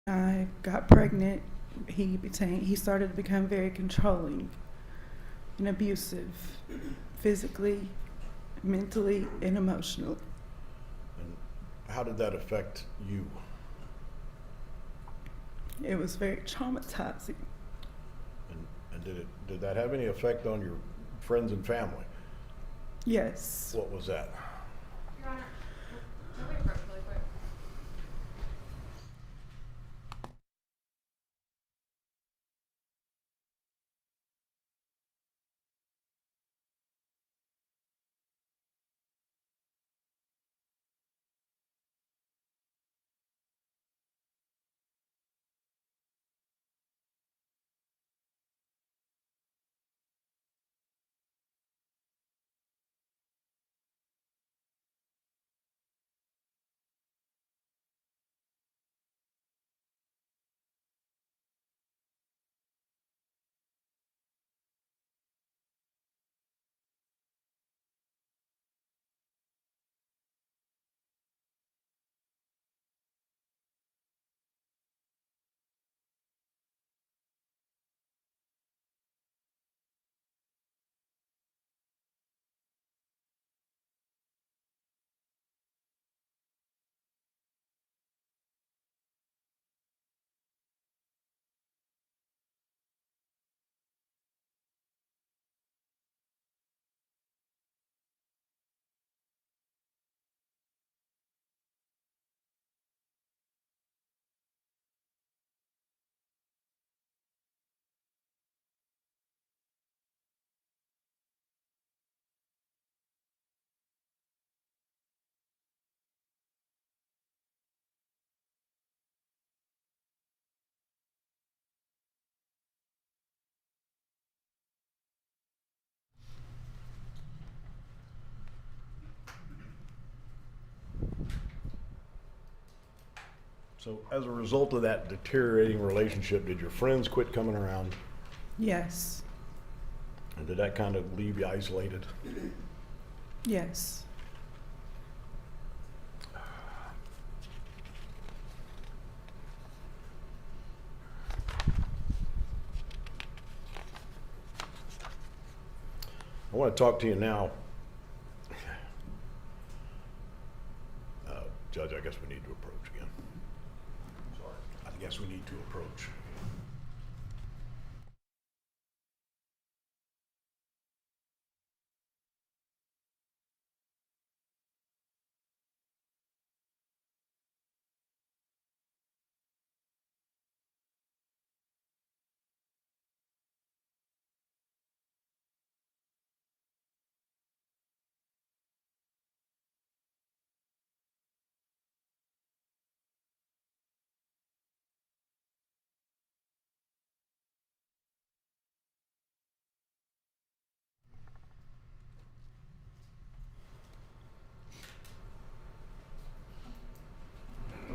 I got pregnant. He started to become very controlling and abusive, physically, mentally, and emotionally. And how did that affect you? It was very traumatizing. And did that have any effect on your friends and family? Yes. What was that? Your Honor, can we approach really quick? So as a result of that deteriorating relationship, did your friends quit coming around? Yes. And did that kind of leave you isolated? Yes. I want to talk to you now. Judge, I guess we need to approach again. Sorry. I guess we need to approach.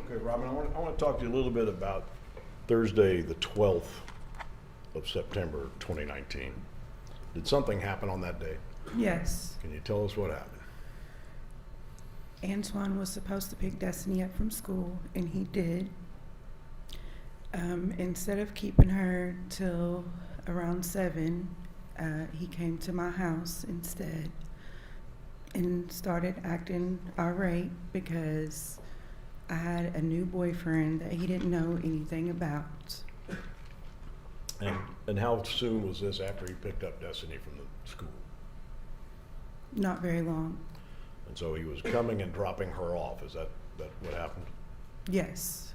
Okay, Robin, I want to talk to you a little bit about Thursday, the 12th of September, 2019. Did something happen on that day? Yes. Can you tell us what happened? Antoine was supposed to pick Destiny up from school, and he did. Instead of keeping her till around 7, he came to my house instead and started acting irate because I had a new boyfriend that he didn't know anything about. And how soon was this after he picked up Destiny from the school? Not very long. And so he was coming and dropping her off. Is that what happened? Yes.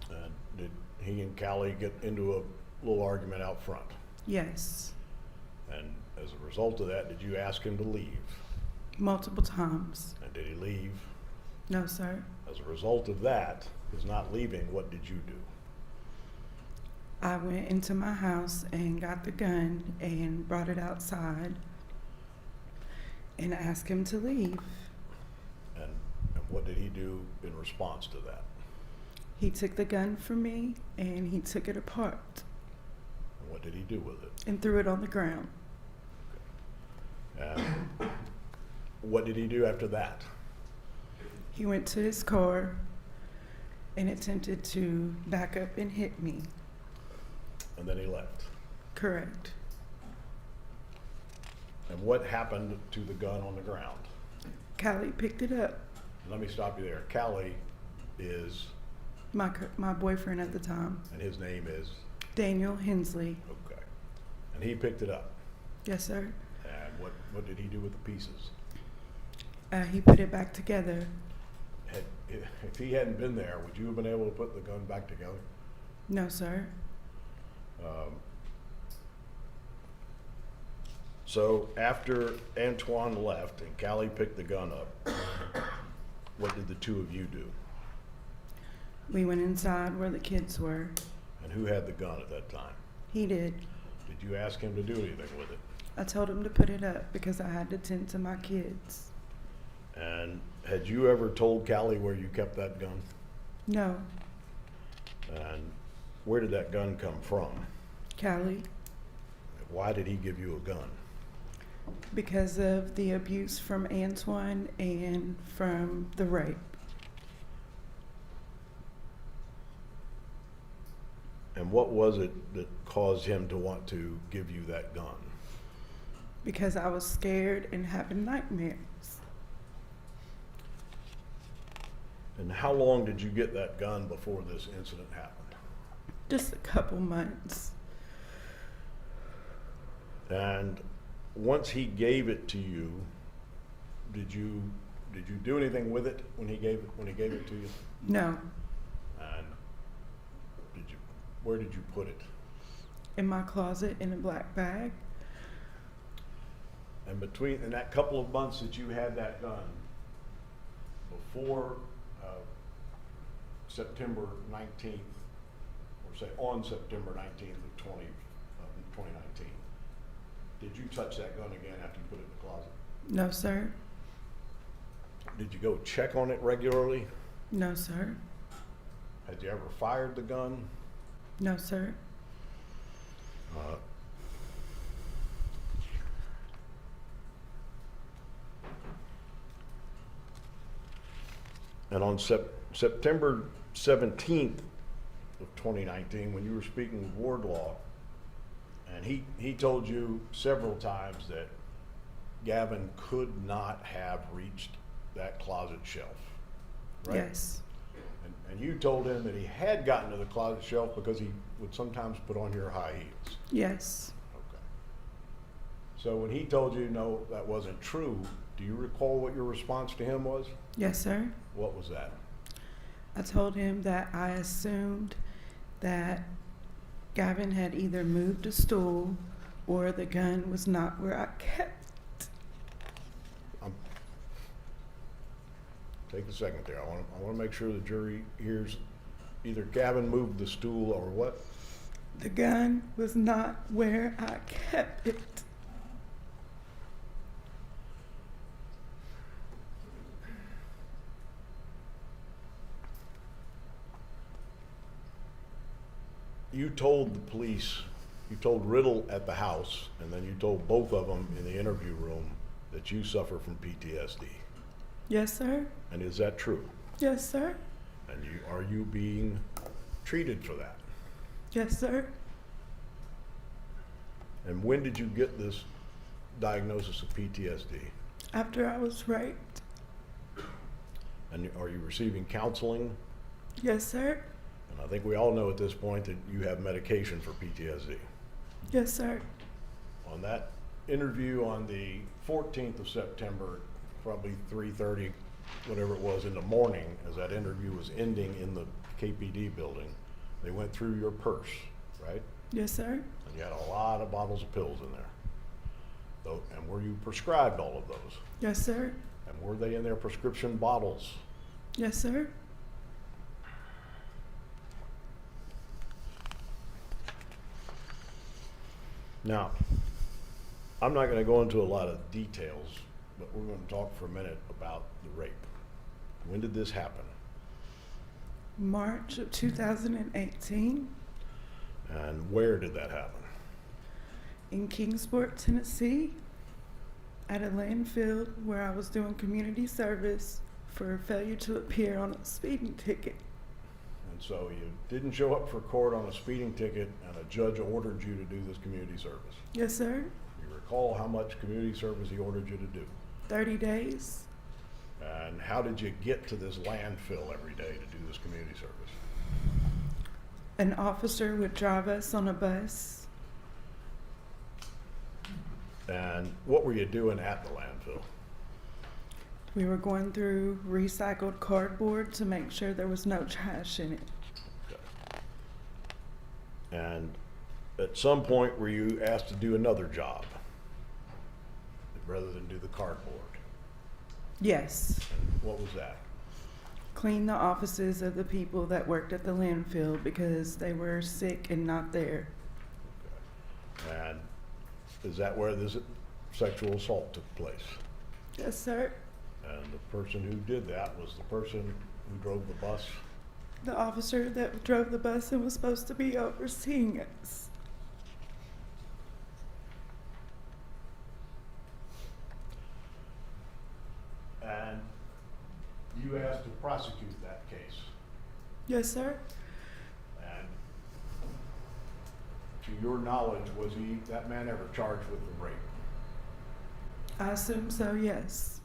And did he and Callie get into a little argument out front? Yes. And as a result of that, did you ask him to leave? Multiple times. And did he leave? No, sir. As a result of that, his not leaving, what did you do? I went into my house and got the gun and brought it outside and asked him to leave. And what did he do in response to that? He took the gun from me and he took it apart And what did he do with it? and threw it on the ground. And what did he do after that? He went to his car and attempted to back up and hit me. And then he left. Correct. And what happened to the gun on the ground? Callie picked it up. Let me stop you there. Callie is, My boyfriend at the time, and his name is, Daniel Hensley. okay. And he picked it up. Yes, sir. And what did he do with the pieces? He put it back together. If he hadn't been there, would you have been able to put the gun back together? No, sir. So after Antoine left and Callie picked the gun up, what did the two of you do? We went inside where the kids were. And who had the gun at that time? He did. Did you ask him to do anything with it? I told him to put it up because I had to tend to my kids. And had you ever told Callie where you kept that gun? No, And where did that gun come from? Callie, Why did he give you a gun? because of the abuse from Antoine and from the rape. And what was it that caused him to want to give you that gun? Because I was scared and having nightmares. And how long did you get that gun before this incident happened? Just a couple months. And once he gave it to you, did you do anything with it when he gave it to you? No, And where did you put it? in my closet in a black bag. And in that couple of months that you had that gun, before September 19th, or say on September 19th of 2019, did you touch that gun again after you put it in the closet? No, sir. Did you go check on it regularly? No, sir. Had you ever fired the gun? No, sir. And on September 17th of 2019, when you were speaking with Wardlaw, and he told you several times that Gavin could not have reached that closet shelf, right? Yes. And you told him that he had gotten to the closet shelf because he would sometimes put on your high heels. Yes. Okay. So when he told you no, that wasn't true, do you recall what your response to him was? Yes, sir. What was that? I told him that I assumed that Gavin had either moved a stool or the gun was not where I kept. Take a second there. I want to make sure the jury hears either Gavin moved the stool or what? The gun was not where I kept it. You told the police, you told Riddle at the house, and then you told both of them in the interview room that you suffer from PTSD. Yes, sir. And is that true? Yes, sir. And are you being treated for that? Yes, sir. And when did you get this diagnosis of PTSD? After I was raped. And are you receiving counseling? Yes, sir. And I think we all know at this point that you have medication for PTSD. Yes, sir. On that interview on the 14th of September, probably 3:30, whatever it was, in the morning, as that interview was ending in the KPD building, they went through your purse, right? Yes, sir. And you had a lot of bottles of pills in there. And were you prescribed all of those? Yes, sir. And were they in their prescription bottles? Yes, sir. Now, I'm not going to go into a lot of details, but we're going to talk for a minute about the rape. When did this happen? March of 2018 And where did that happen? in Kingsport, Tennessee, at a landfill where I was doing community service for failure to appear on a speeding ticket. And so you didn't show up for court on a speeding ticket and a judge ordered you to do this community service. Yes, sir. You recall how much community service he ordered you to do? 30 days. And how did you get to this landfill every day to do this community service? An officer would drive us on a bus. And what were you doing at the landfill? We were going through recycled cardboard to make sure there was no trash in it. And at some point, were you asked to do another job rather than do the cardboard? Yes. And what was that? Clean the offices of the people that worked at the landfill because they were sick and not there. And is that where this sexual assault took place? Yes, sir. And the person who did that was the person who drove the bus? The officer that drove the bus and was supposed to be overseeing us. And you asked to prosecute that case? Yes, sir. And to your knowledge, was that man ever charged with the rape? I assume so, yes.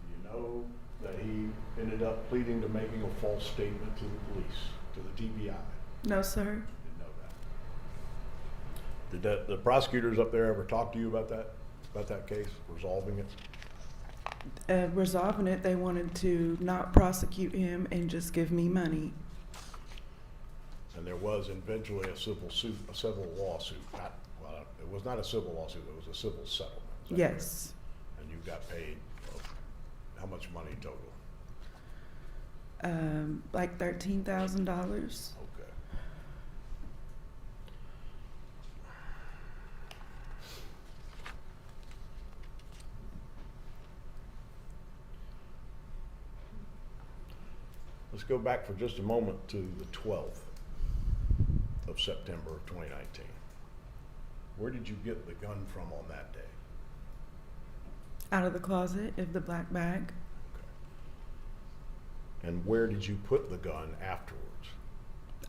Do you know that he ended up pleading to making a false statement to the police, to the TBI? No, sir. Didn't know that. Did the prosecutors up there ever talk to you about that case, resolving it? Resolving it, they wanted to not prosecute him and just give me money. And there was eventually a civil lawsuit. It was not a civil lawsuit, it was a civil settlement. Is that Yes. correct? And you got paid, how much money total? Like $13,000. Okay. Let's go back for just a moment to the 12th of September of 2019. Where did you get the gun from on that day? Out of the closet of the black bag. Okay. And where did you put the gun afterwards?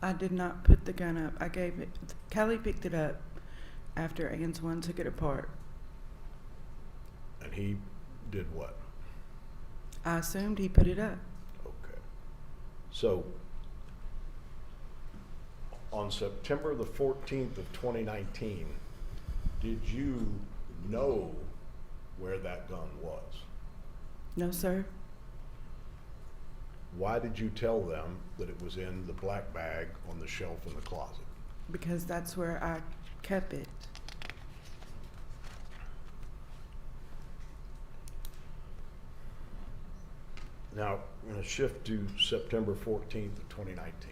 I did not put the gun up. I gave it. Callie picked it up after Antoine took it apart. And he did what? I assumed he put it up. Okay. So, on September the 14th of 2019, did you know where that gun was? No, sir. Why did you tell them that it was in the black bag on the shelf in the closet? Because that's where I kept it. Now, I'm going to shift to September 14th of 2019.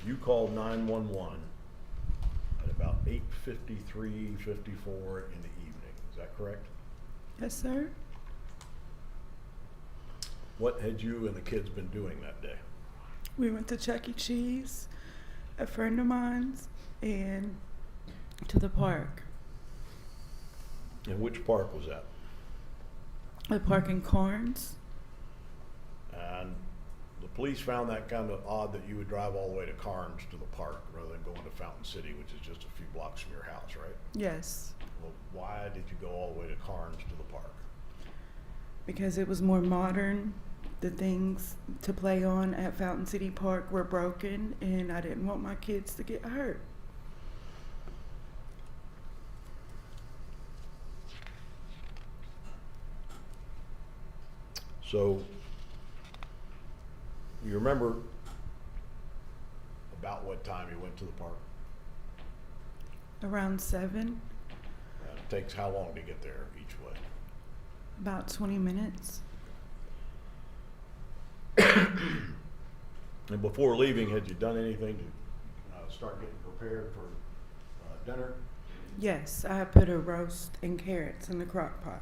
You called 911 at about 8:53, 54 in the evening. Is that correct? Yes, sir. What had you and the kids been doing that day? We went to Chuck E. Cheese, a friend of mine's, and to the park. And which park was that? The park in Carnes. And the police found that kind of odd that you would drive all the way to Carnes to the park rather than going to Fountain City, which is just a few blocks from your house, right? Yes. Well, why did you go all the way to Carnes to the park? Because it was more modern. The things to play on at Fountain City Park were broken, and I didn't want my kids to get hurt. So, you remember about what time you went to the park? Around 7, It takes how long to get there each way? about 20 minutes. And before leaving, had you done anything to start getting prepared for dinner? Yes, I put a roast and carrots in the crock pot.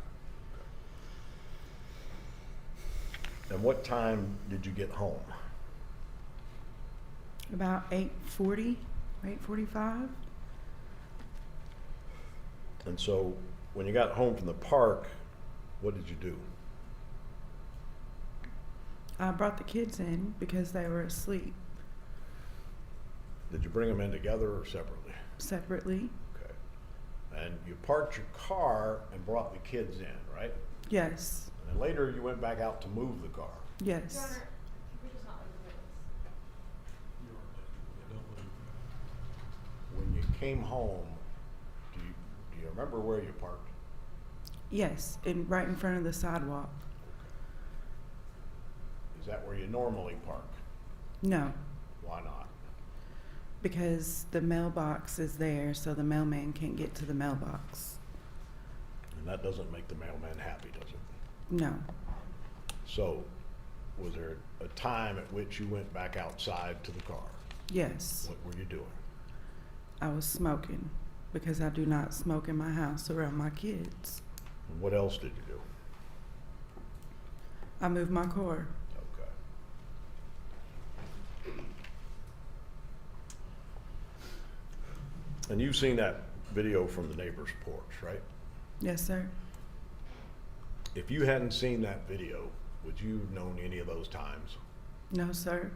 And what time did you get home? About 8:40, 8:45. And so when you got home from the park, what did you do? I brought the kids in because they were asleep Did you bring them in together or separately? separately. Okay. And you parked your car and brought the kids in, right? Yes, And then later you went back out to move the car. Your yes. Honor, can we just not leave the witness? When you came home, do you remember where you parked? Yes, right in front of the sidewalk. Is that where you normally park? No, Why not? because the mailbox is there, so the mailman can't get to the mailbox. And that doesn't make the mailman happy, does it? No, So, was there a time at which you went back outside to the car? yes. What were you doing? I was smoking because I do not smoke in my house around my kids. And what else did you do? I moved my car. Okay. And you've seen that video from the neighbor's porch, right? Yes, sir. If you hadn't seen that video, would you have known any of those times? No, sir.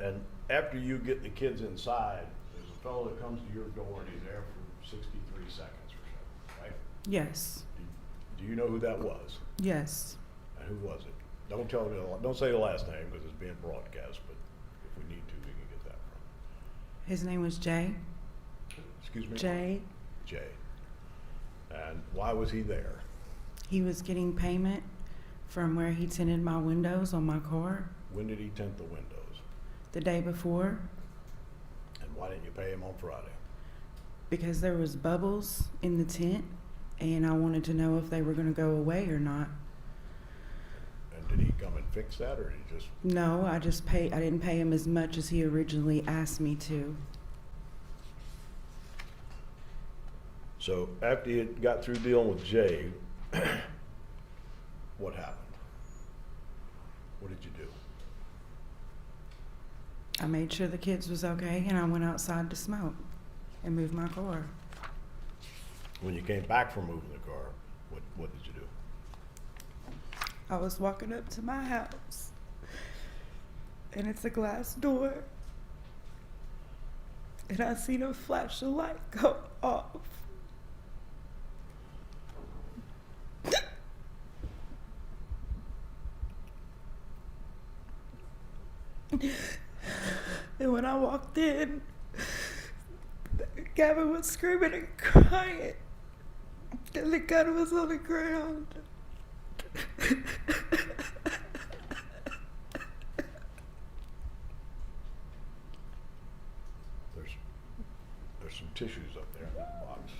And after you get the kids inside, there's a fellow that comes to your door and he's there for 63 seconds or so, right? Yes. Do you know who that was? Yes. And who was it? Don't say the last name because it's being broadcast, but if we need to, we can get that from. His name was Jay. Excuse me? Jay. Jay. And why was he there? He was getting payment from where he tinted my windows on my car When did he tint the windows? the day before And why didn't you pay him on Friday? because there was bubbles in the tint and I wanted to know if they were going to go away or not. And did he come and fix that or did he just, No, I didn't pay him as much as he originally asked me to. so after you got through dealing with Jay, what happened? What did you do? I made sure the kids was okay and I went outside to smoke and move my car. When you came back from moving the car, what did you do? I was walking up to my house and it's a glass door and I seen a flash of light go off. And when I walked in, Gavin was screaming and crying and the gun was on the ground. There's some tissues up there in that box.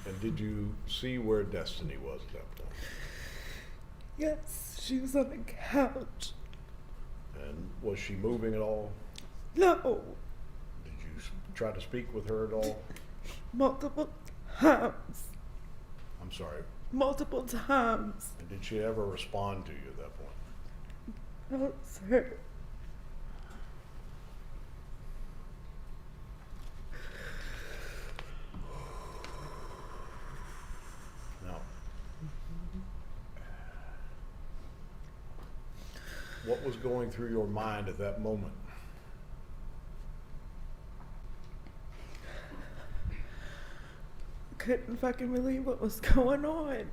And did you see where Destiny was at that point? Yes, she was on the couch. And was she moving at all? No, Did you try to speak with her at all? multiple times. I'm sorry. Multiple times. And did she ever respond to you at that point? No, sir. No. What was going through your mind at that moment? Couldn't fucking believe what was going on.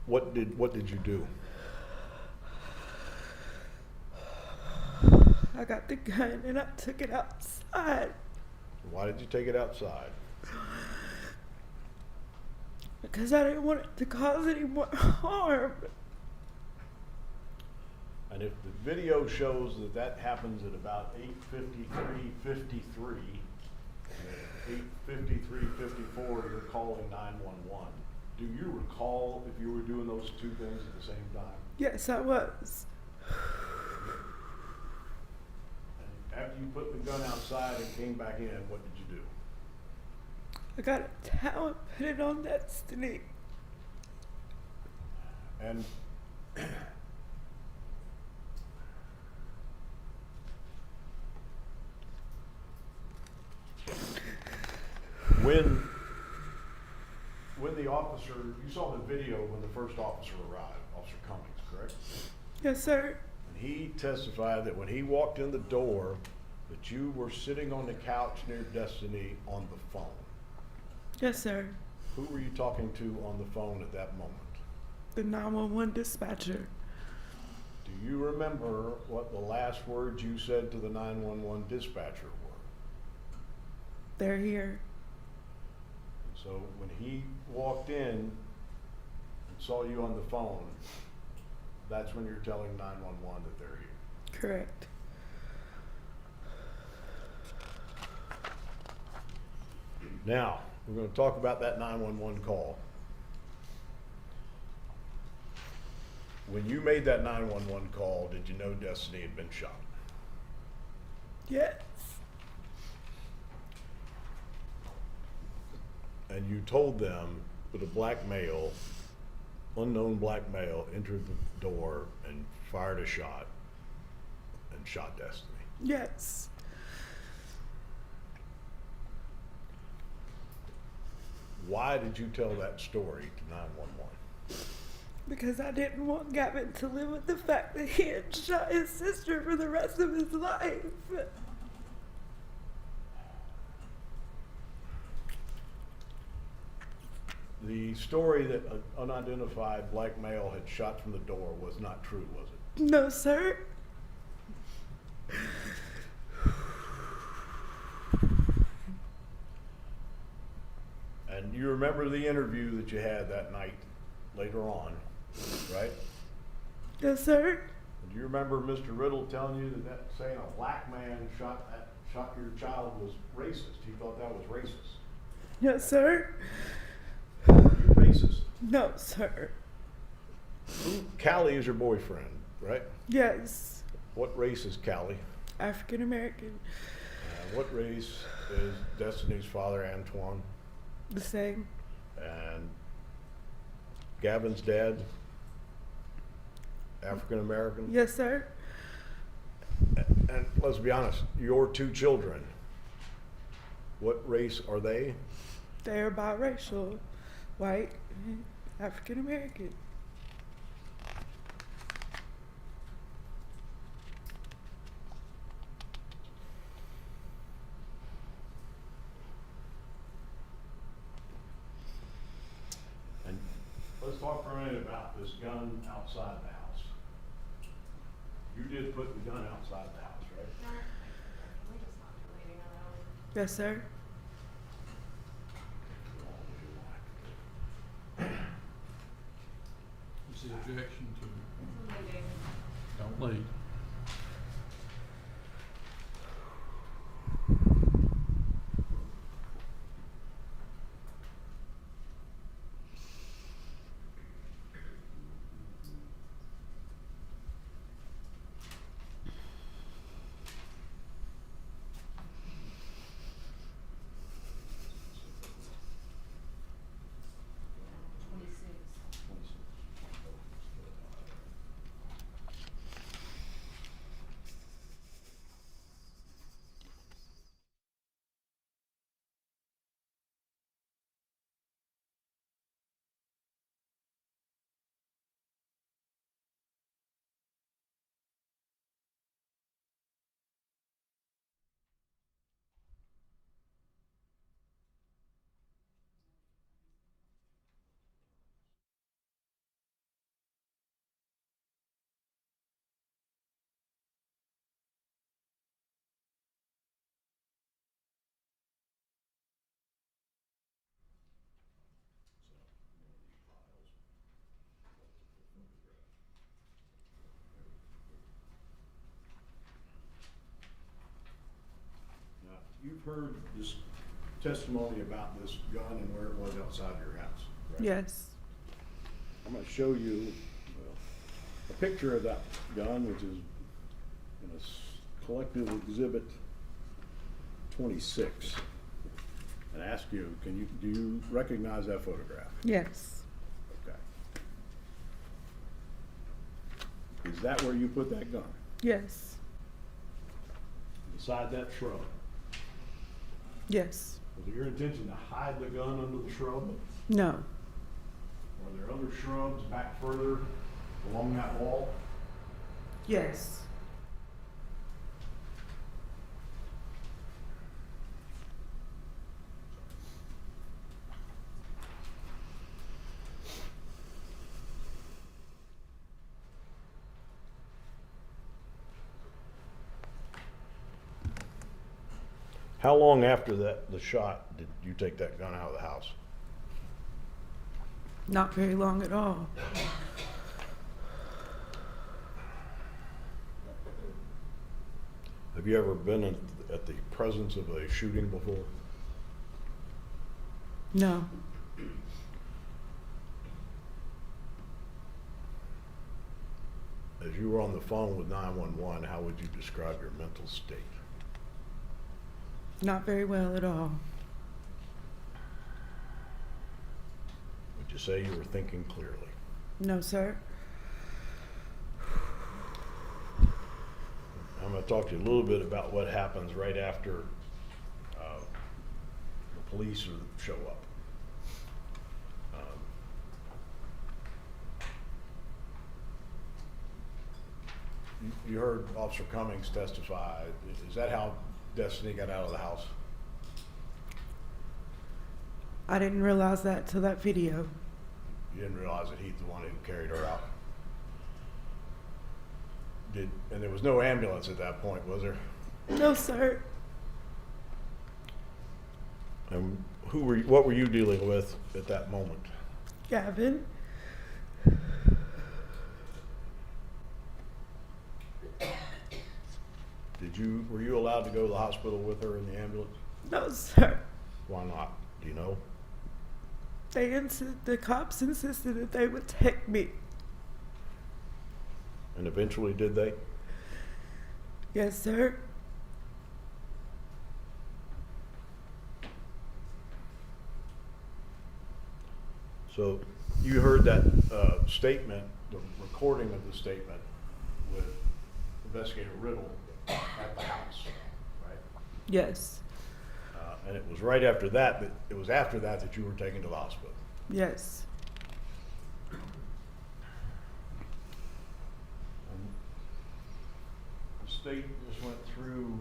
What did you do? I got the gun and I took it outside Why did you take it outside? because I didn't want it to cause any more harm. And if the video shows that that happens at about 8:53:53, and at 8:53:54 you're calling 911. Do you recall if you were doing those two things at the same time? Yes, I was. And after you put the gun outside and came back in, what did you do? I got a towel and put it on Destiny. And when the officer, you saw the video when the first officer arrived, Officer Cummings, correct? Yes, sir. And he testified that when he walked in the door, that you were sitting on the couch near Destiny on the phone. Yes, sir. Who were you talking to on the phone at that moment? The 911 dispatcher. Do you remember what the last words you said to the 911 dispatcher were? They're here. So when he walked in and saw you on the phone, that's when you're telling 911 that they're here. Correct. Now, we're going to talk about that 911 call. When you made that 911 call, did you know Destiny had been shot? Yes. And you told them that a black male, unknown black male, entered the door and fired a shot and shot Destiny. Yes. Why did you tell that story to 911? Because I didn't want Gavin to live with the fact that he had shot his sister for the rest of his life. The story that an unidentified black male had shot from the door was not true, was it? No, sir. And you remember the interview that you had that night later on, right? Yes, sir. Do you remember Mr. Riddle telling you that saying a black man shot your child was racist? He thought that was racist. Yes, sir. You're racist. No, sir. Callie is your boyfriend, right? Yes. What race is Callie? African American. What race is Destiny's father, Antoine? The same. And Gavin's dad, African American? Yes, sir. And let's be honest, your two children, what race are they? They are biracial. White and African American. And let's talk for a minute about this gun outside the house. You did put the gun outside the house, right? No, we just not deleting it out. Yes, sir. What's the objection to It's leaving. don't leave? Now, you've heard this testimony about this gun and where it was outside your house, right? Yes. I'm going to show you, well, a picture of that gun, which is in a collective exhibit 26, and ask you, do you recognize that photograph? Yes. Okay. Is that where you put that gun? Yes. Beside that shrub? Yes. Was it your intention to hide the gun under the shrub? No. Are there other shrubs back further along that wall? Yes. How long after the shot, did you take that gun out of the house? Not very long at all. Have you ever been at the presence of a shooting before? No. As you were on the phone with 911, how would you describe your mental state? Not very well at all. Would you say you were thinking clearly? No, sir. I'm going to talk to you a little bit about what happens right after the police show up. You heard Officer Cummings testify. Is that how Destiny got out of the house? I didn't realize that till that video. You didn't realize that he's the one who carried her out? And there was no ambulance at that point, was there? No, sir. And what were you dealing with at that moment? Gavin. Were you allowed to go to the hospital with her in the ambulance? No, sir. Why not? Do you know? The cops insisted that they would take me. And eventually did they? Yes, sir. So you heard that statement, the recording of the statement with Investigator Riddle at the house, right? Yes. And it was right after that, it was after that that you were taken to the hospital. Yes. The state just went through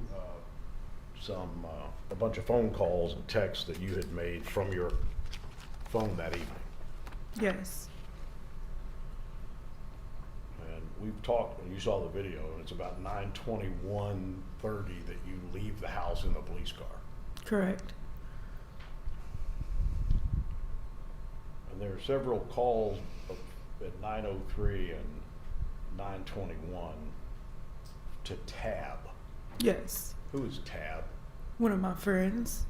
a bunch of phone calls and texts that you had made from your phone that evening. Yes. And we've talked, and you saw the video, and it's about 9:21:30 that you leave the house in the police car. Correct. And there are several calls at 9:03 and 9:21 to Tab. Yes. Who is Tab? One of my friends,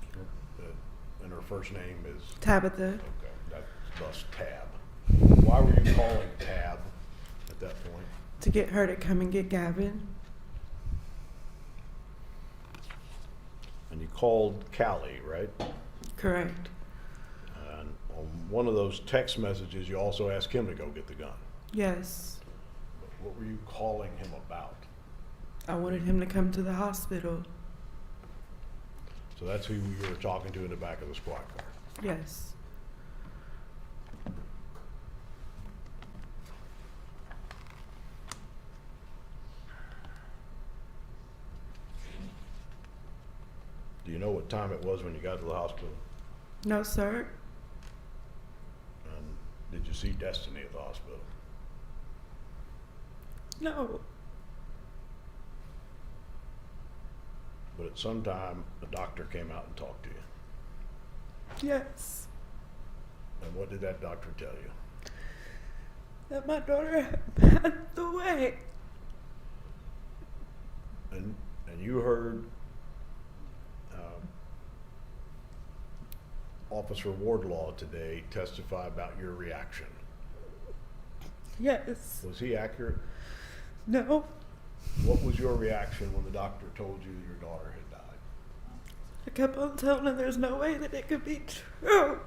And her first name is? Tabitha. Okay, that's thus Tab. Why were you calling Tab at that point? To get her to come and get Gavin. And you called Callie, right? Correct. And on one of those text messages, you also asked him to go get the gun. Yes. What were you calling him about? I wanted him to come to the hospital. So that's who you were talking to in the back of the squad car. Yes. Do you know what time it was when you got to the hospital? No, sir. And did you see Destiny at the hospital? No. But at some time, a doctor came out and talked to you. Yes. And what did that doctor tell you? That my daughter had passed away. And you heard Officer Wardlaw today testify about your reaction. Yes. Was he accurate? No. What was your reaction when the doctor told you your daughter had died? I kept on telling her there's no way that it could be true.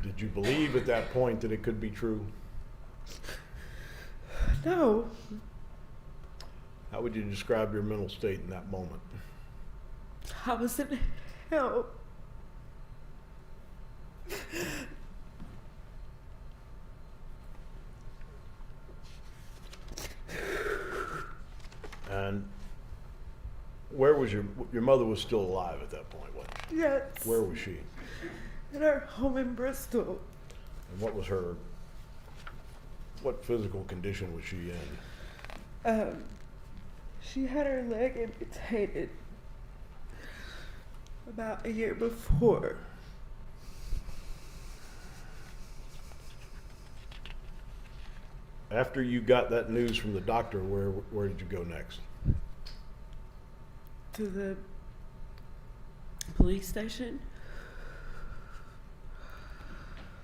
Did you believe at that point that it could be true? No. How would you describe your mental state in that moment? I was in hell. And where was your mother was still alive at that point, wasn't she? Yes. Where was she? In our home in Bristol. And what was her, what physical condition was she in? She had her leg amputated about a year before. After you got that news from the doctor, where did you go next? To the police station.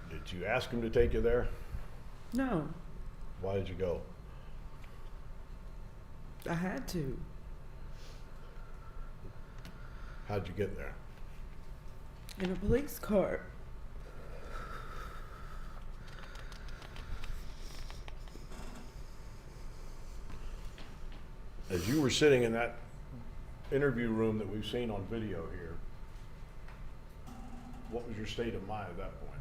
Did you ask him to take you there? No, Why did you go? I had to. How'd you get there? In a police car. As you were sitting in that interview room that we've seen on video here, what was your state of mind at that point?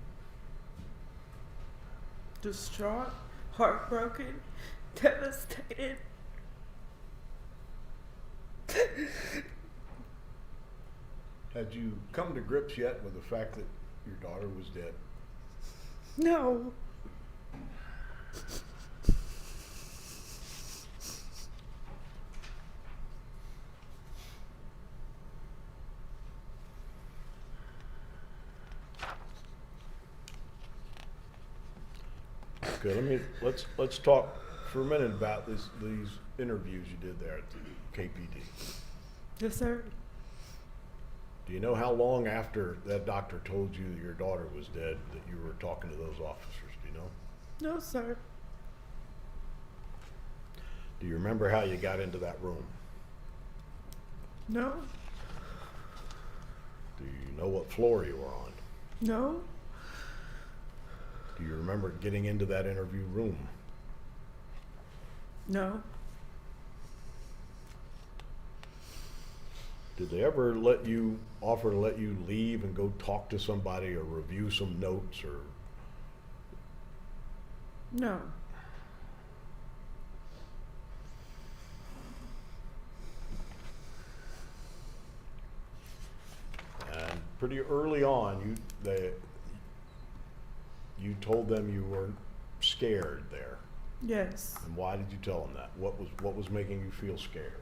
Distraught, heartbroken, devastated. Had you come to grips yet with the fact that your daughter was dead? No. Okay, let's talk for a minute about these interviews you did there at the KPD. Yes, sir. Do you know how long after that doctor told you that your daughter was dead that you were talking to those officers? Do you know? No, sir. Do you remember how you got into that room? No. Do you know what floor you were on? No. Do you remember getting into that interview room? No. Did they ever offer to let you leave and go talk to somebody or review some notes or? No. And pretty early on, you told them you were scared there. Yes. And why did you tell them that? What was making you feel scared?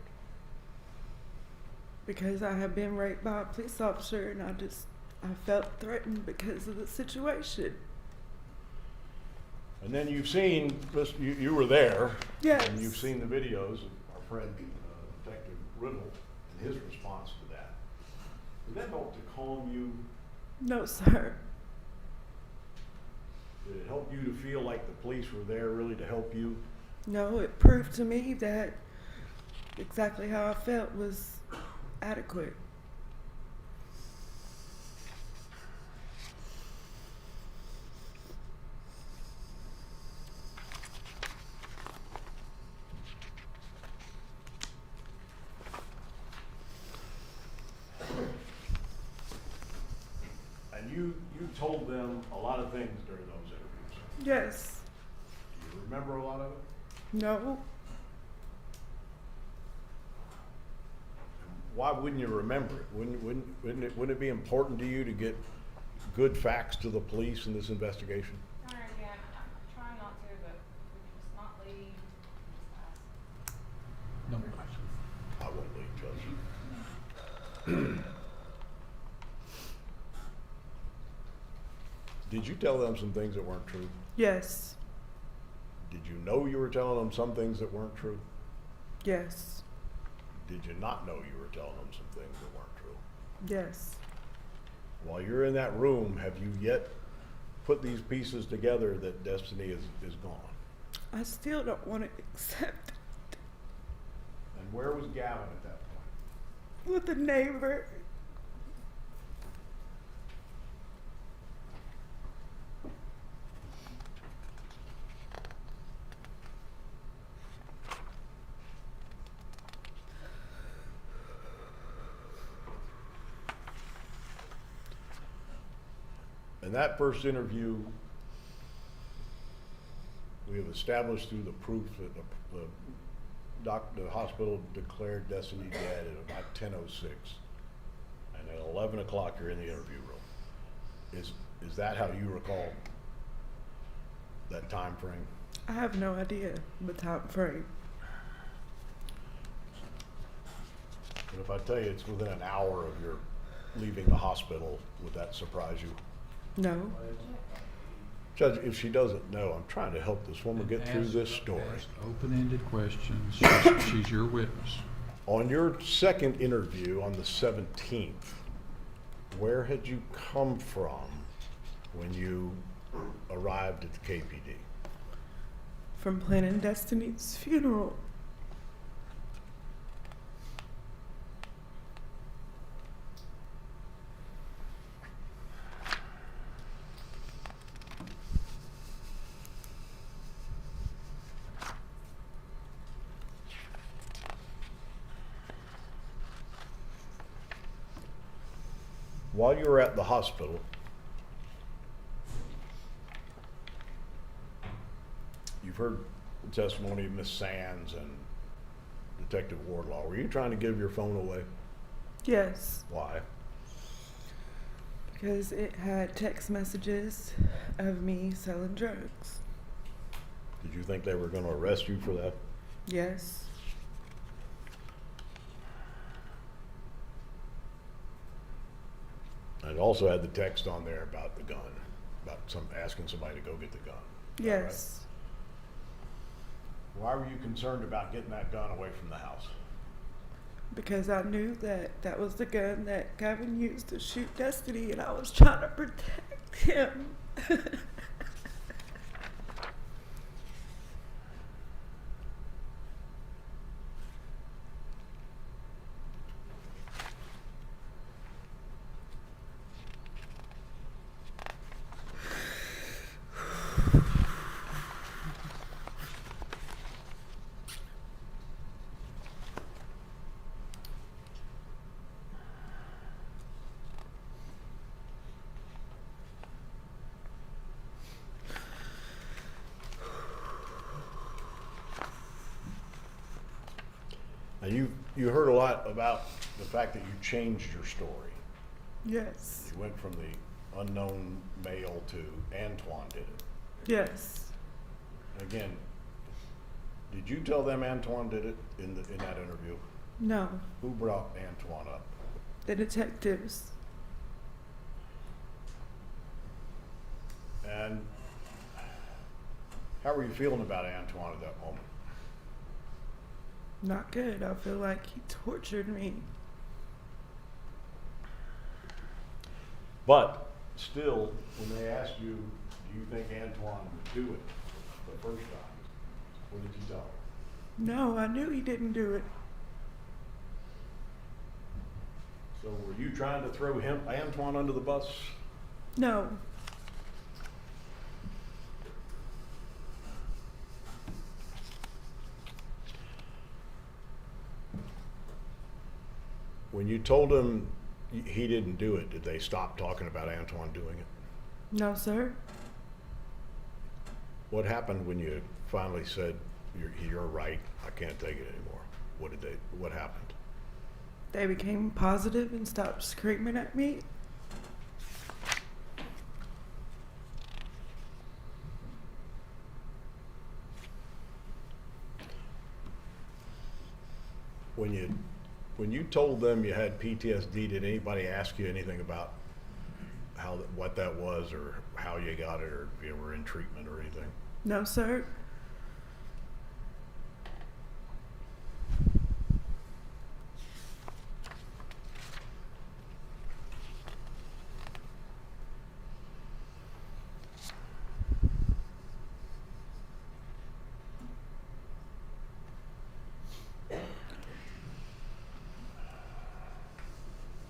Because I had been raped by a police officer and I felt threatened because of the situation. And then you've seen this. You were there. Yes. And you've seen the videos of our friend Detective Riddle and his response to that. Did that help to calm you? No, sir. Did it help you to feel like the police were there really to help you? No, it proved to me that exactly how I felt was adequate. And you told them a lot of things during those interviews. Yes. Do you remember a lot of it? No. Why wouldn't you remember it? Wouldn't it be important to you to get good facts to the police in this investigation? Your Honor, again, I'm trying not to, but we can just not leave, just ask. No questions. I won't leave, Judge. Did you tell them some things that weren't true? Yes. Did you know you were telling them some things that weren't true? Yes. Did you not know you were telling them some things that weren't true? Yes. While you're in that room, have you yet put these pieces together that Destiny is gone? I still don't want to accept And where was Gavin at that point? with a neighbor. In that first interview, we have established through the proof that the hospital declared Destiny dead at about 10:06. And at 11 o'clock, you're in the interview room. Is that how you recall that time frame? I have no idea the time frame. And if I tell you it's within an hour of your leaving the hospital, would that surprise you? No. Judge, if she doesn't know, I'm trying to help this woman get through Ask- this story. ask open-ended questions. She's your witness. On your second interview on the 17th, where had you come from when you arrived at the KPD? From planning Destiny's funeral. While you were at the hospital, you've heard the testimony of Miss Sands and Detective Wardlaw. Were you trying to give your phone away? Yes. Why? Because it had text messages of me selling drugs. Did you think they were going to arrest you for that? Yes. And it also had the text on there about the gun, about asking somebody to go get the gun. Is that right? Yes. Why were you concerned about getting that gun away from the house? Because I knew that that was the gun that Gavin used to shoot Destiny, and I was trying to protect him. And you heard a lot about the fact that you changed your story. Yes. You went from the unknown male to Antoine did it. Yes. Again, did you tell them Antoine did it in that interview? No. Who brought Antoine up? The detectives. And how were you feeling about Antoine at that moment? Not good. I feel like he tortured me. But still, when they asked you, do you think Antoine would do it the first time, what did you tell them? No, I knew he didn't do it. So were you trying to throw Antoine under the bus? No. When you told them he didn't do it, did they stop talking about Antoine doing it? No, sir. What happened when you finally said, you're right, I can't take it anymore? What happened? They became positive and stopped screaming at me. When you told them you had PTSD, did anybody ask you anything about what that was or how you got it or if you were in treatment or anything? No, sir.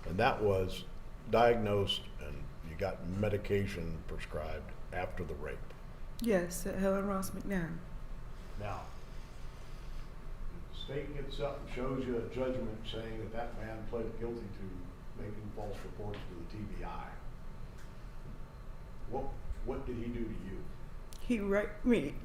And that was diagnosed and you got medication prescribed after the rape. Yes, at Helen Ross McNabb. Now, if the state gets up and shows you a judgment saying that that man pled guilty to making false reports to the TBI, what did he do to you? He raped me.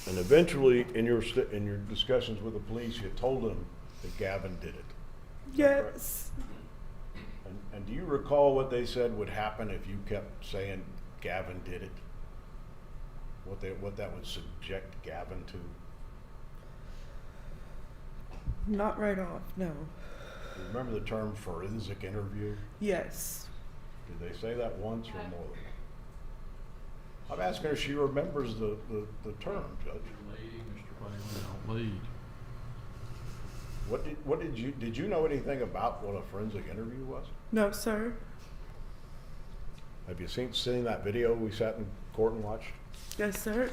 And eventually, in your discussions with the police, you told them that Gavin did it. Yes. And do you recall what they said would happen if you kept saying Gavin did it? What that would subject Gavin to? Not right off, no. Do you remember the term forensic interview? Yes. Did they say that once or more? I'm asking her if she remembers the term, Judge. Lady, Mr. Whalen, don't lead. Did you know anything about what a forensic interview was? No, sir. Have you seen that video we sat in court and watched? Yes, sir.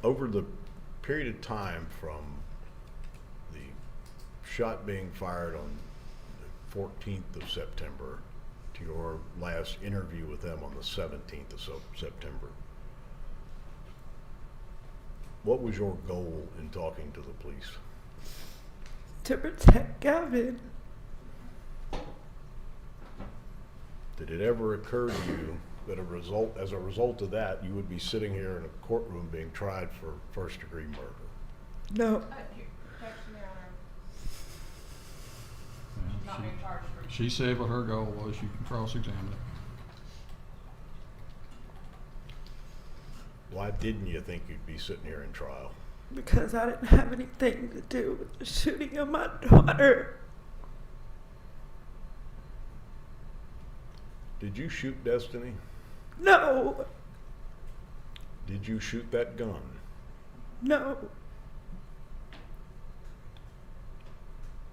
Over the period of time from the shot being fired on the 14th of September to your last interview with them on the 17th of September, what was your goal in talking to the police? To protect Gavin. Did it ever occur to you that as a result of that, you would be sitting here in a courtroom being tried for first-degree murder? No. Here, objection, Your Honor. Well, Not being charged for. She said what her goal was. You can cross-examine it. Why didn't you think you'd be sitting here in trial? Because I didn't have anything to do with the shooting of my daughter. Did you shoot Destiny? No. Did you shoot that gun? No.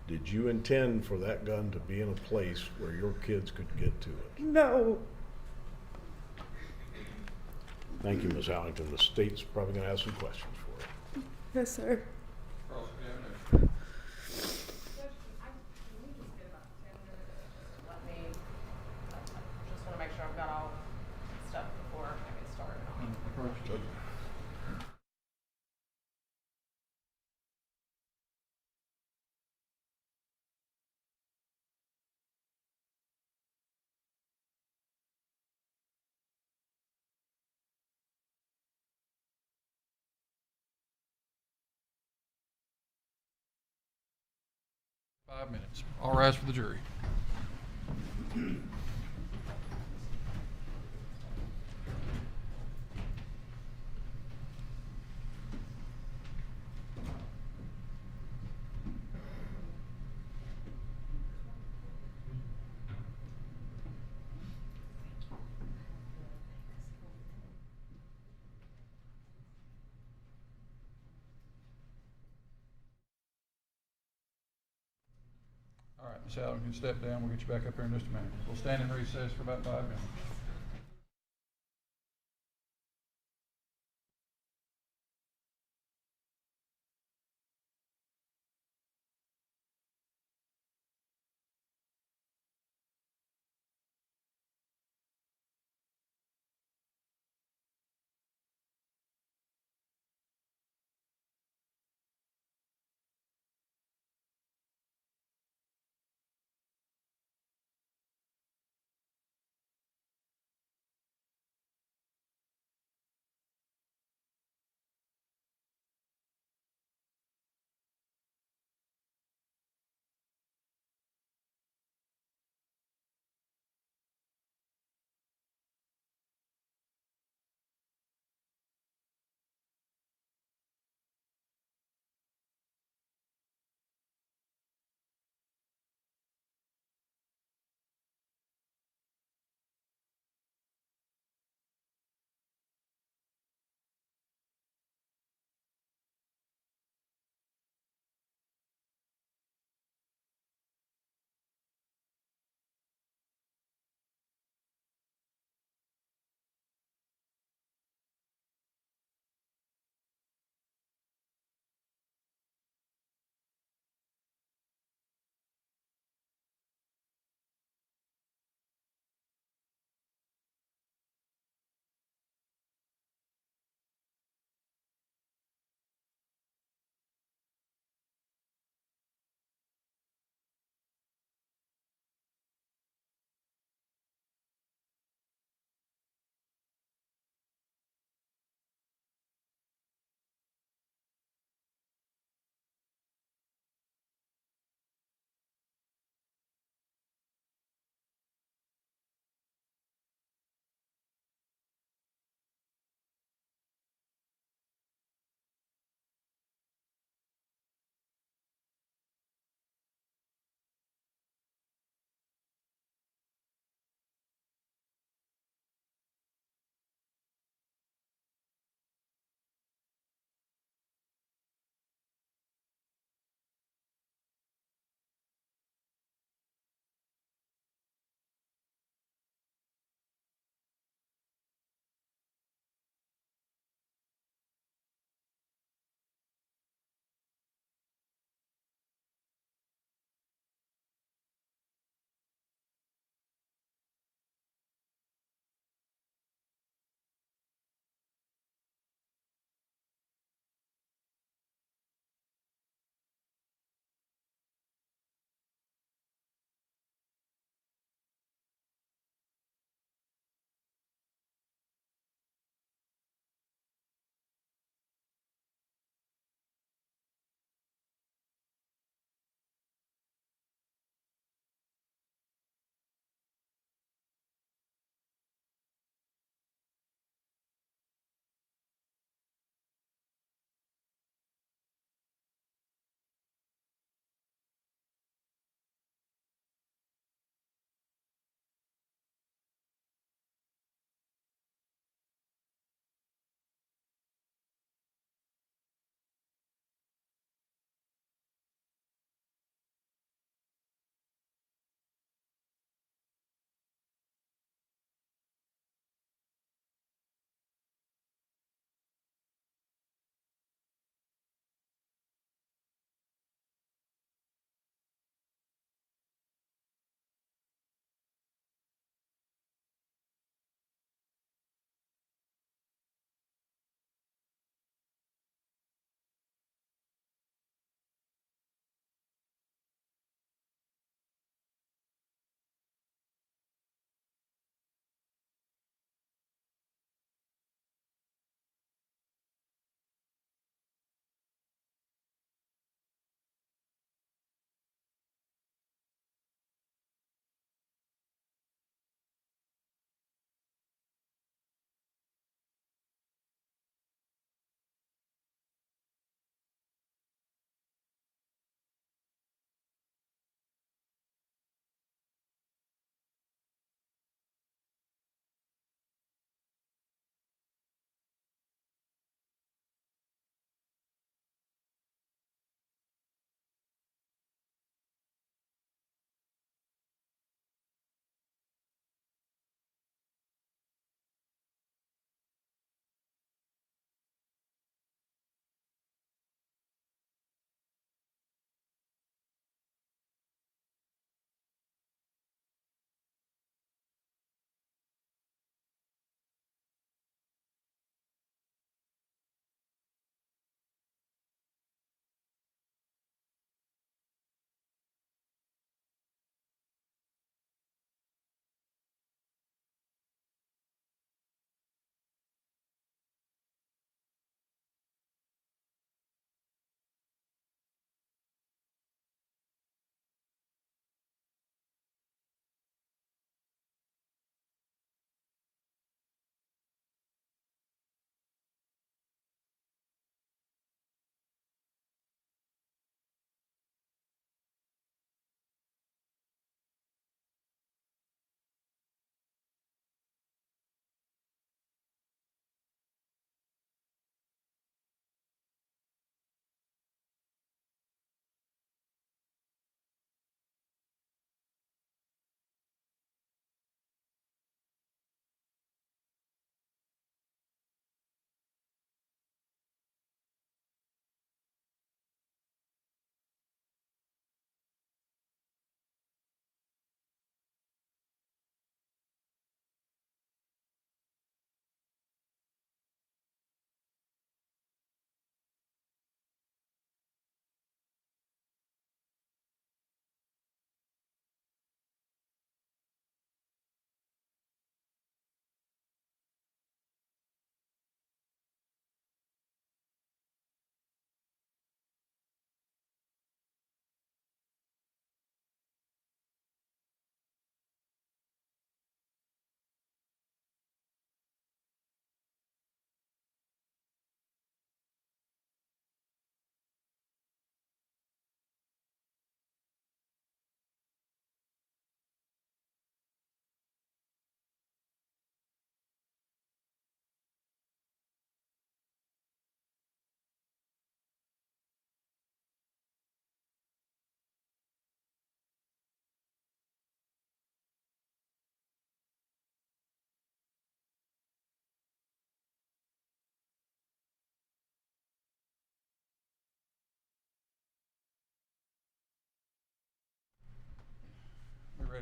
Did you intend for that gun to be in a place where your kids could get to it? No. Thank you, Ms. Howington. The state's probably going to have some questions for you. Yes, sir. Cross-examination. Judge, can we just get about 10 minutes? Let me, just want to make sure I've got all stuff before I get started on it. Approach. Five minutes. All rise for the jury. All right, Ms. Allen, you can step down. We'll get you back up here in just a minute. We'll stand in recess for about 5 minutes.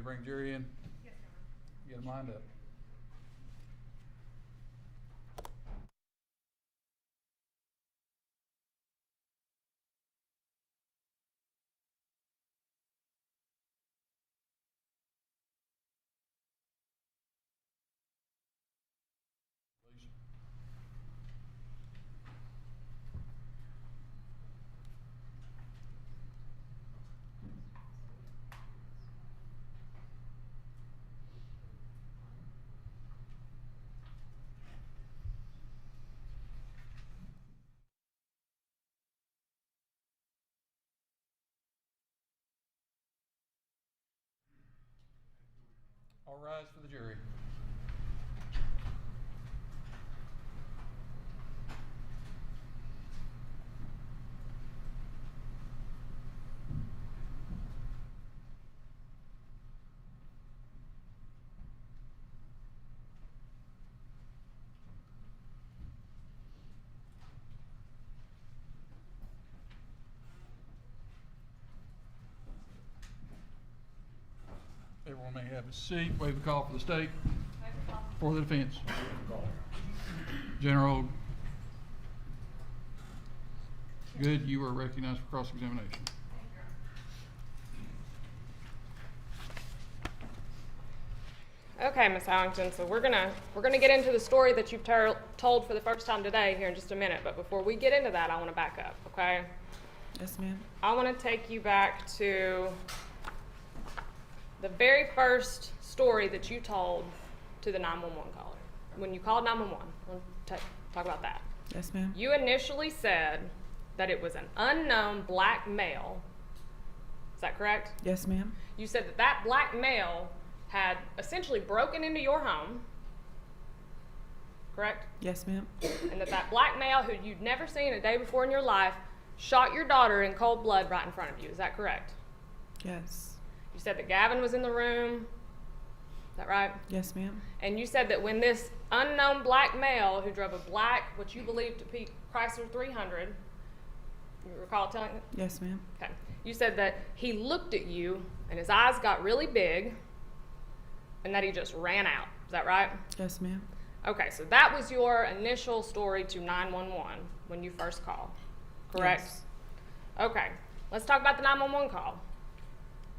bring Jerry in? Yes, sir. Get him lined up. Please. All rise for the jury. Everyone may have a seat. Waive the call for the state. For the defense. General. Good. You are recognized for cross-examination. Okay, Ms. Howington, so we're gonna get into the story that you've told for the first time today here in just a minute, but before we get into that, I want to back up, okay? Yes, ma'am. I want to take you back to the very first story that you told to the 911 caller. When you called 911, we'll talk about that. Yes, ma'am. You initially said that it was an unknown black male. Is that correct? Yes, ma'am. You said that that black male had essentially broken into your home, correct? Yes, ma'am. And that that black male who you'd never seen a day before in your life shot your daughter in cold blood right in front of you. Is that correct? Yes. You said that Gavin was in the room. Is that right? Yes, ma'am. And you said that when this unknown black male who drove a black, what you believe to be Chrysler 300, you recall telling me? Yes, ma'am. Okay. You said that he looked at you and his eyes got really big and that he just ran out. Is that right? Yes, ma'am. Okay, so that was your initial story to 911 when you first called, correct? Yes. Okay, let's talk about the 911 call.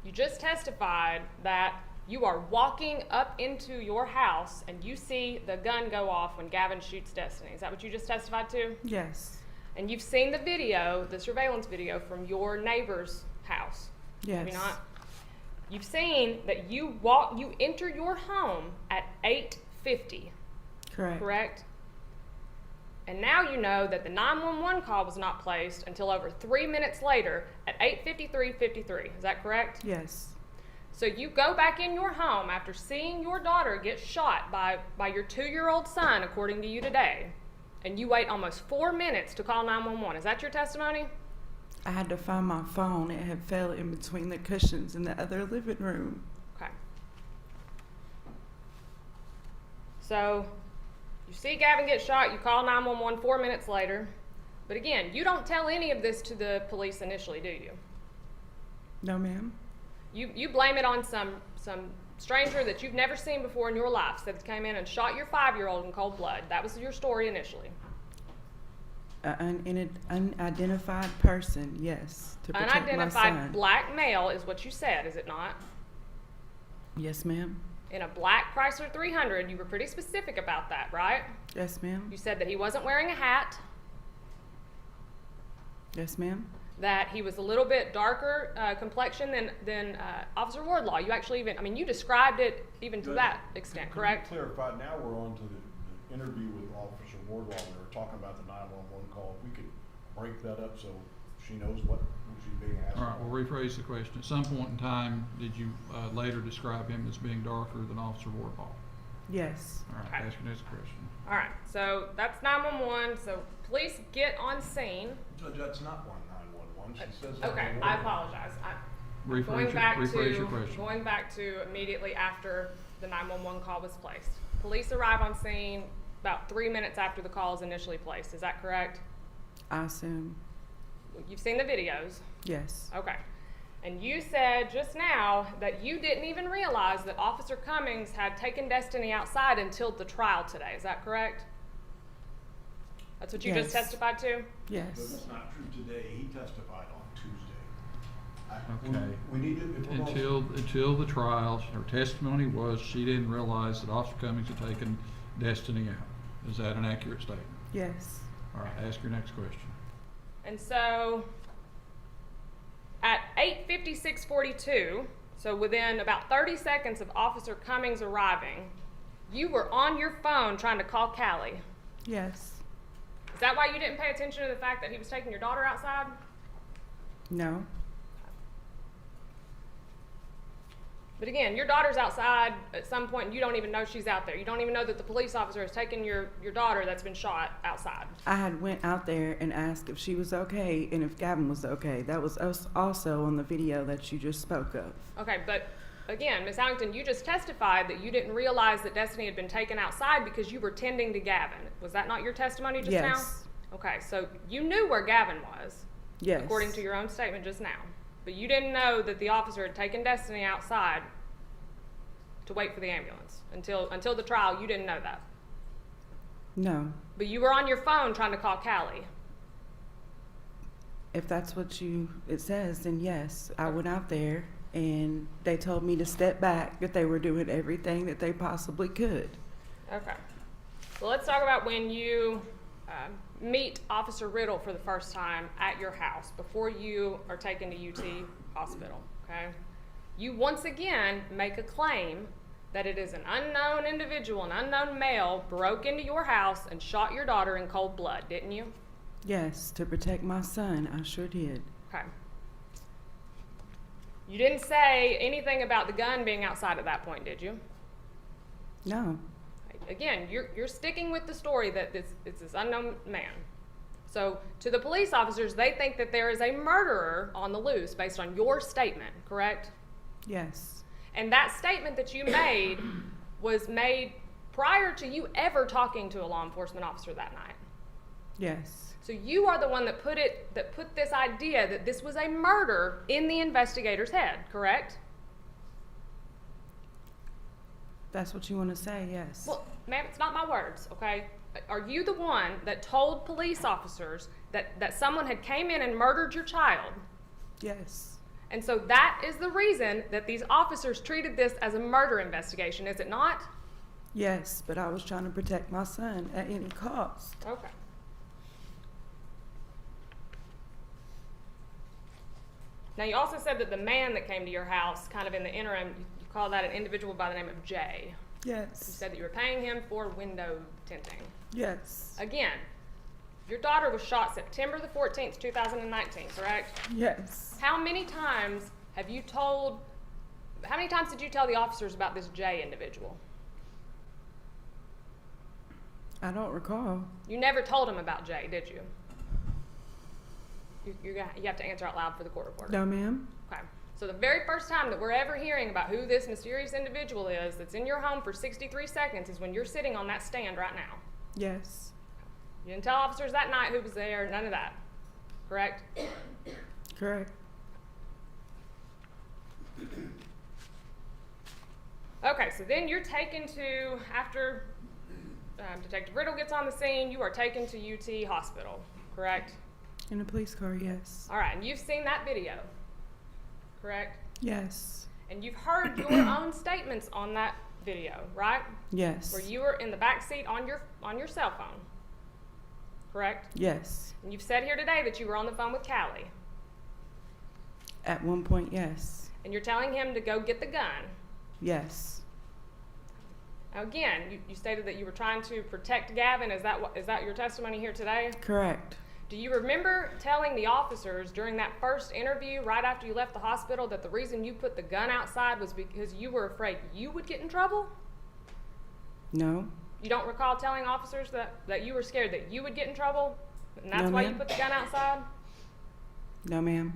You just testified that you are walking up into your house and you see the gun go off when Gavin shoots Destiny. Is that what you just testified to? Yes. And you've seen the video, the surveillance video from your neighbor's house. Yes. Have you not? You've seen that you enter your home at 8:50, Correct. correct? And now you know that the 911 call was not placed until over 3 minutes later at 8:53:53. Is that correct? Yes. So you go back in your home after seeing your daughter get shot by your 2-year-old son, according to you today, and you wait almost 4 minutes to call 911. Is that your testimony? I had to find my phone. It had fell in between the cushions in the other living room. Okay. So you see Gavin get shot, you call 911 4 minutes later. But again, you don't tell any of this to the police initially, do you? No, ma'am. You blame it on some stranger that you've never seen before in your life that came in and shot your 5-year-old in cold blood. That was your story initially. An unidentified person, yes, to protect my Unidentified son. black male is what you said, is it not? Yes, ma'am. In a black Chrysler 300, you were pretty specific about that, right? Yes, ma'am. You said that he wasn't wearing a hat, Yes, ma'am. that he was a little bit darker complexion than Officer Wardlaw. You actually you described it even to that extent, correct? Could you clarify, now we're on to the interview with Officer Wardlaw. We were talking about the 911 call. If we could break that up so she knows what she's being asked. All right, we'll rephrase the question. At some point in time, did you later describe him as being darker than Officer Wardlaw? Yes. All right, Okay. ask your next question. All right, so that's 911. So police get on scene. Judge, that's not 911. She says. Okay, 911. I apologize. Rephrase your question. Going back to immediately after the 911 call was placed. Police arrive on scene about 3 minutes after the call is initially placed. Is that correct? I assume. You've seen the videos. Yes. Okay. And you said just now that you didn't even realize that Officer Cummings had taken Destiny outside until the trial today. Is that correct? That's what you just Yes. testified to? But Yes. that's not true today. He testified on Tuesday. Okay. We need to, if we're gonna- Until the trials, her testimony was she didn't realize that Officer Cummings had taken Destiny out. Is that an accurate statement? Yes. All right, ask your next question. And so at 8:56:42, so within about 30 seconds of Officer Cummings arriving, you were on your phone trying to call Callie. Yes. Is that why you didn't pay attention to the fact that he was taking your daughter outside? No. But again, your daughter's outside at some point and you don't even know she's out there. You don't even know that the police officer has taken your daughter that's been shot outside. I had went out there and asked if she was okay and if Gavin was okay. That was also on the video that you just spoke of. Okay, but again, Ms. Howington, you just testified that you didn't realize that Destiny had been taken outside because you were tending to Gavin. Was that not your testimony just now? Yes. Okay, so you knew where Gavin was, Yes. according to your own statement just now. But you didn't know that the officer had taken Destiny outside to wait for the ambulance. Until the trial, you didn't know that. No. But you were on your phone trying to call Callie. If that's what it says, then yes. I went out there and they told me to step back, that they were doing everything that they possibly could. Okay. So let's talk about when you meet Officer Riddle for the first time at your house before you are taken to UT Hospital, okay? You once again make a claim that it is an unknown individual, an unknown male, broke into your house and shot your daughter in cold blood, didn't you? Yes, to protect my son, I sure did. Okay. You didn't say anything about the gun being outside at that point, did you? No. Again, you're sticking with the story that it's this unknown man. So to the police officers, they think that there is a murderer on the loose based on your statement, correct? Yes. And that statement that you made was made prior to you ever talking to a law enforcement officer that night. Yes. So you are the one that put this idea that this was a murder in the investigator's head, correct? That's what you want to say, yes. Well, ma'am, it's not my words, okay? Are you the one that told police officers that someone had came in and murdered your child? Yes. And so that is the reason that these officers treated this as a murder investigation, is it not? Yes, but I was trying to protect my son at any cost. Okay. Now, you also said that the man that came to your house, kind of in the interim, you call that an individual by the name of Jay. You Yes. said that you were paying him for window tinting. Yes. Again, your daughter was shot September the 14th, 2019, correct? Yes. How many times did you tell the officers about this Jay individual? I don't recall. You never told them about Jay, did you? You have to answer out loud for the court reporter. No, ma'am. Okay. So the very first time that we're ever hearing about who this mysterious individual is that's in your home for 63 seconds is when you're sitting on that stand right now. Yes. You didn't tell officers that night who was there, none of that. Correct? Correct. Okay, so then you're taken to, after Detective Riddle gets on the scene, you are taken to UT Hospital, correct? In a police car, yes. All right, and you've seen that video, correct? Yes. And you've heard your own statements on that video, right? Yes. Where you were in the back seat on your cell phone, correct? Yes. And you've said here today that you were on the phone with Callie, At one point, yes. and you're telling him to go get the gun. Yes. Now again, you stated that you were trying to protect Gavin. Is that your testimony here today? Correct. Do you remember telling the officers during that first interview, right after you left the hospital, that the reason you put the gun outside was because you were afraid you would get in trouble? No. You don't recall telling officers that you were scared that you would get in trouble, and that's No, why you ma'am. put the gun outside? No, ma'am.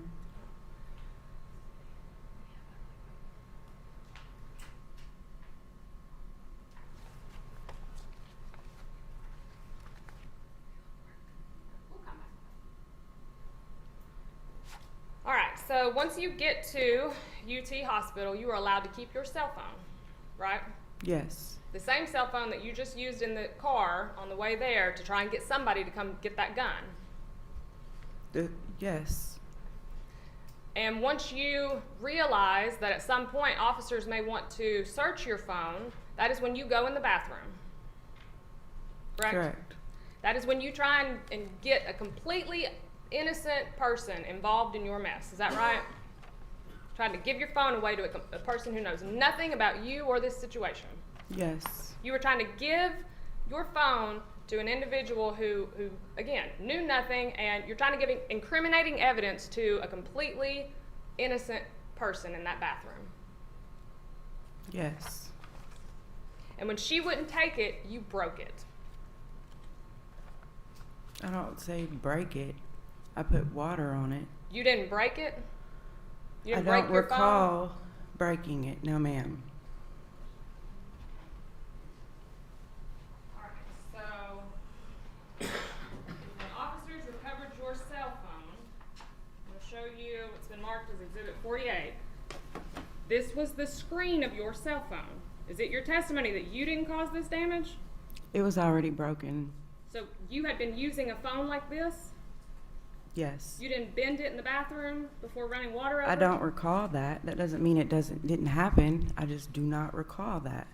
All right, so once you get to UT Hospital, you are allowed to keep your cell phone, right? Yes. The same cell phone that you just used in the car on the way there to try and get somebody to come get that gun. Yes. And once you realize that at some point officers may want to search your phone, that is when you go in the bathroom. Correct? Correct. That is when you try and get a completely innocent person involved in your mess. Is that right? Trying to give your phone away to a person who knows nothing about you or this situation. Yes. You were trying to give your phone to an individual who again, knew nothing, and you're trying to give incriminating evidence to a completely innocent person in that bathroom. Yes. And when she wouldn't take it, you broke it. I don't say break it. I put water on it. You didn't break it? You I didn't break don't your phone? recall breaking it. No, ma'am. Alright, so when officers recovered your cell phone, I'm going to show you what's been marked as Exhibit 48. This was the screen of your cell phone. Is it your testimony that you didn't cause this damage? It was already broken. So you had been using a phone like this? Yes. You didn't bend it in the bathroom before running water over I it? don't recall that. That doesn't mean it didn't happen. I just do not recall that.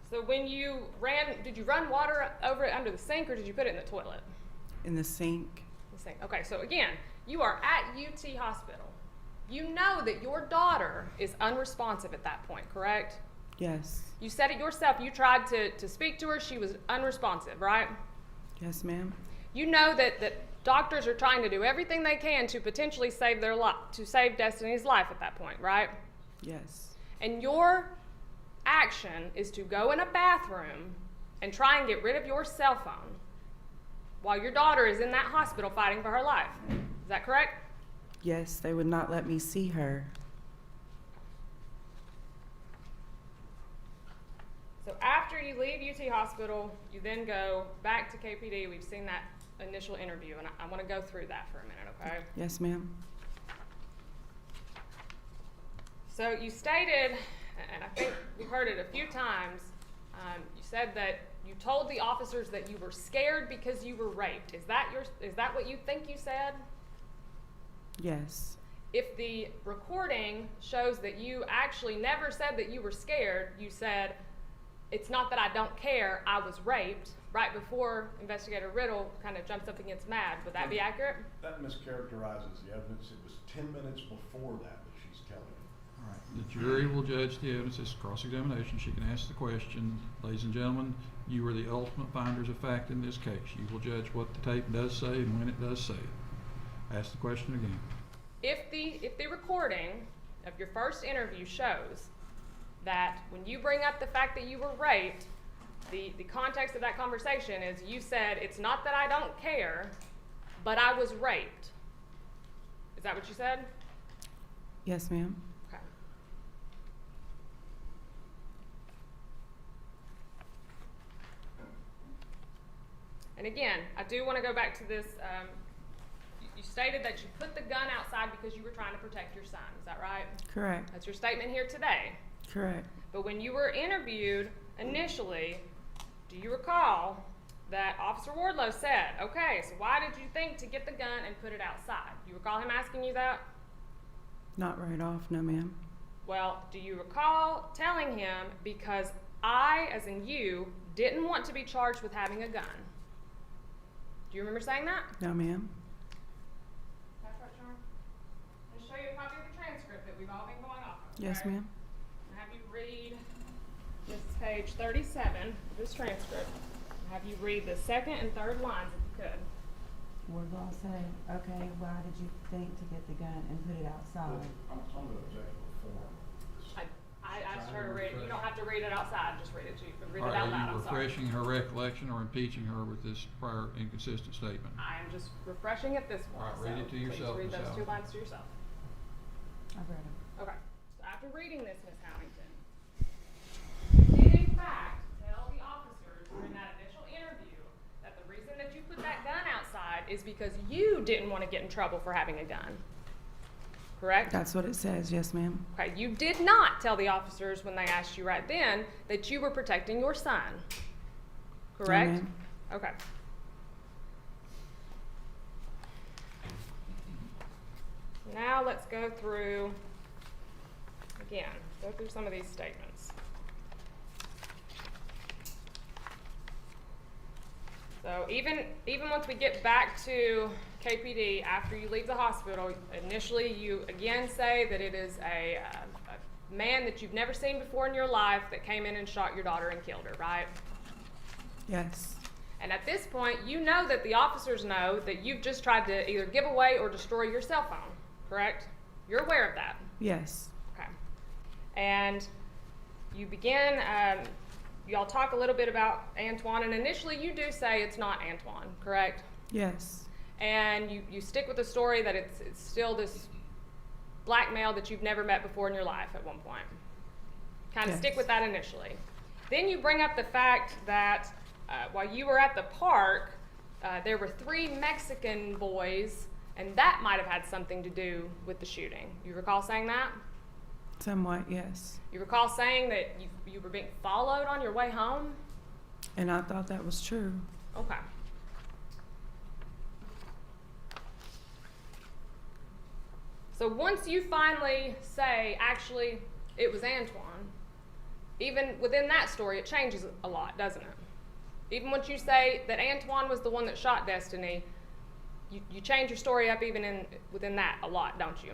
So when you did you run water over it under the sink, or did you put it in the toilet? In the sink. The sink. Okay, so again, you are at UT Hospital. You know that your daughter is unresponsive at that point, correct? Yes. You said it yourself. You tried to speak to her. She was unresponsive, right? Yes, ma'am. You know that doctors are trying to do everything they can to potentially save their life, to save Destiny's life at that point, right? Yes. And your action is to go in a bathroom and try and get rid of your cell phone while your daughter is in that hospital fighting for her life. Is that correct? Yes, they would not let me see her. So after you leave UT Hospital, you then go back to KPD. We've seen that initial interview, and I want to go through that for a minute, okay? Yes, ma'am. So you stated, and I think we've heard it a few times, you said that you told the officers that you were scared because you were raped. Is that what you think you said? Yes. If the recording shows that you actually never said that you were scared, you said, it's not that I don't care, I was raped, right before Investigator Riddle kind of jumps up against Mad. Would that be accurate? That mischaracterizes the evidence. It was 10 minutes before that she's telling you. All right, the jury will judge the evidence. It's cross-examination. She can ask the question. Ladies and gentlemen, you are the ultimate finders of fact in this case. You will judge what the tape does say and when it does say it. Ask the question again. If the recording of your first interview shows that when you bring up the fact that you were raped, the context of that conversation is you said, it's not that I don't care, but I was raped. Is that what you said? Yes, ma'am. Okay. And again, I do want to go back to this. You stated that you put the gun outside because you were trying to protect your son. Is that right? Correct. That's your statement here today. Correct. But when you were interviewed initially, do you recall that Officer Wardlow said, okay, so why did you think to get the gun and put it outside? Do you recall him asking you that? Not right off, no, ma'am. Well, do you recall telling him because I, as in you, didn't want to be charged with having a gun? Do you remember saying that? No, ma'am. That's right, Sean. I'm going to show you a copy of the transcript that we've all been going off of. Yes, okay? ma'am. I'll have you read this is page 37 of this transcript. I'll have you read the second and third lines if you could. Wardlaw said, okay, why did you think to get the gun and put it outside? I'm on the objective form. I asked her to read it. You don't have to read it outside. Just read it to you. Read All it right, out loud. are you I'm sorry. refreshing her recollection or impeaching her with this prior inconsistent statement? I am just refreshing it this All one. right, read it to yourself, Please read Ms. those Allen. 2 lines to yourself. I've read them. Okay. after reading this, Ms. Howington, you did in fact tell the officers during that initial interview that the reason that you put that gun outside is because you didn't want to get in trouble for having a gun. Correct? That's what it says, yes, ma'am. Okay, you did not tell the officers when they asked you right then that you were protecting your son. Correct? ma'am. Okay. Now let's go through, again, go through some of these statements. So even once we get back to KPD, after you leave the hospital, initially you again say that it is a man that you've never seen before in your life that came in and shot your daughter and killed her, right? Yes. And at this point, you know that the officers know that you've just tried to either give away or destroy your cell phone, correct? You're aware of that. Yes. Okay. And you begin, y'all talk a little bit about Antoine, and initially you do say it's not Antoine, correct? Yes. And you stick with the story that it's still this black male that you've never met before in your life at one point. Kind of Yes. stick with that initially. Then you bring up the fact that while you were at the park, there were 3 Mexican boys, and that might have had something to do with the shooting. You recall saying that? Somewhat, yes. You recall saying that you were being followed on your way home? And I thought that was true. Okay. So once you finally say, actually, it was Antoine, even within that story, it changes a lot, doesn't it? Even once you say that Antoine was the one that shot Destiny, you change your story up even within that a lot, don't you?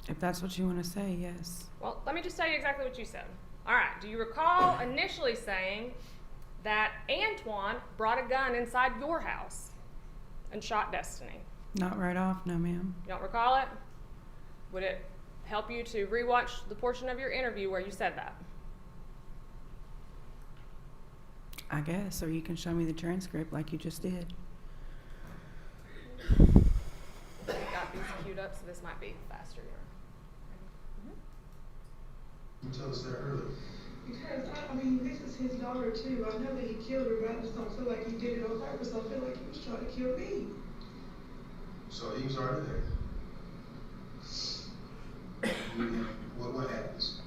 If that's what you want to say, yes. Well, let me just tell you exactly what you said. All right, do you recall initially saying that Antoine brought a gun inside your house and shot Destiny? Not right off, no, ma'am. You don't recall it? Would it help you to rewatch the portion of your interview where you said that? I guess, or you can show me the transcript like you just did. I've got these queued up, so this might be faster here. You told us that earlier. Because, I mean, this is his daughter too. I know that he killed her, but I just don't feel like he did it on purpose. I feel like he was trying to kill me. So he was already there. What happens?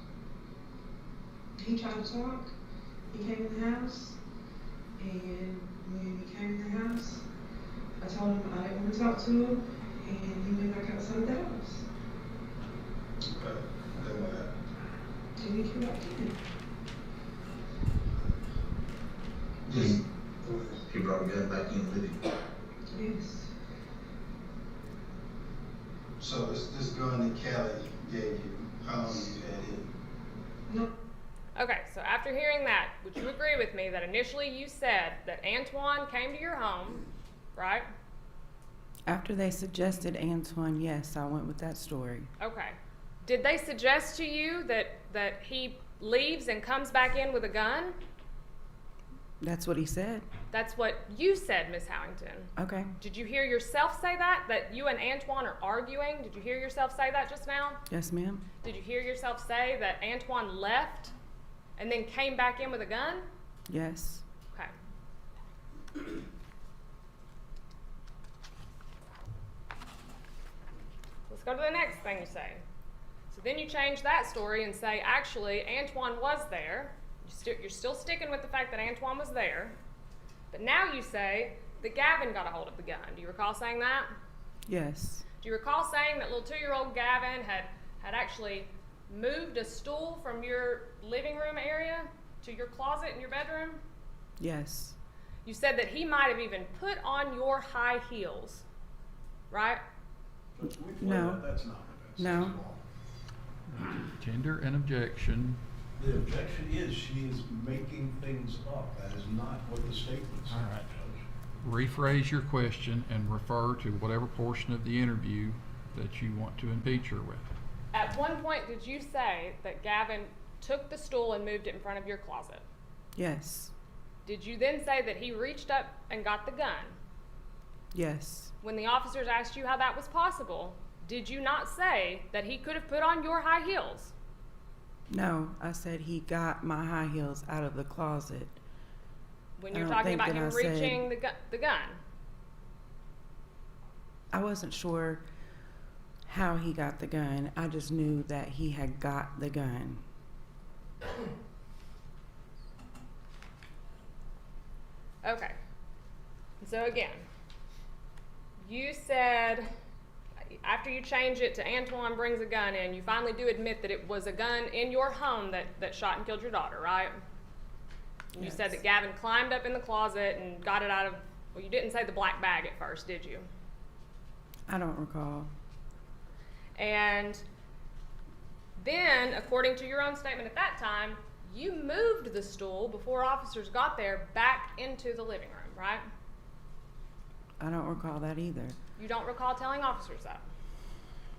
He tried to talk. He came in the house. And when he came in the house, I told him I didn't want to talk to him. And he went back outside the house. Okay. Then what happened? And he came back in. He brought a gun back in with him. Yes. So this gun that Callie gave you, how long have you had it? No. Okay, so after hearing that, would you agree with me that initially you said that Antoine came to your home, right? After they suggested Antoine, yes, I went with that story. Okay. Did they suggest to you that he leaves and comes back in with a gun? That's what he said. That's what you said, Ms. Howington. Okay. Did you hear yourself say that? That you and Antoine are arguing? Did you hear yourself say that just now? Yes, ma'am. Did you hear yourself say that Antoine left and then came back in with a gun? Yes. Okay. Let's go to the next thing you say. So then you change that story and say, actually, Antoine was there. You're still sticking with the fact that Antoine was there. But now you say that Gavin got a hold of the gun. Do you recall saying that? Yes. Do you recall saying that little 2-year-old Gavin had actually moved a stool from your living room area to your closet in your bedroom? Yes. You said that he might have even put on your high heels, right? No. That's not. No. Tender an objection. The objection is she is making things up. That is not what the statement says. All right. Rephrase your question and refer to whatever portion of the interview that you want to impeach her with. At one point, did you say that Gavin took the stool and moved it in front of your closet? Yes. Did you then say that he reached up and got the gun? Yes. When the officers asked you how that was possible, did you not say that he could have put on your high heels? No, I said he got my high heels out of the closet. When I you're don't talking think about that him I said- reaching the gun? I wasn't sure how he got the gun. I just knew that he had got the gun. Okay. So again, you said after you change it to Antoine brings a gun in, you finally do admit that it was a gun in your home that shot and killed your daughter, right? And you said Yes. that Gavin climbed up in the closet and got it out of, well, you didn't say the black bag at first, did you? I don't recall. And then, according to your own statement at that time, you moved the stool before officers got there back into the living room, right? I don't recall that either. You don't recall telling officers that?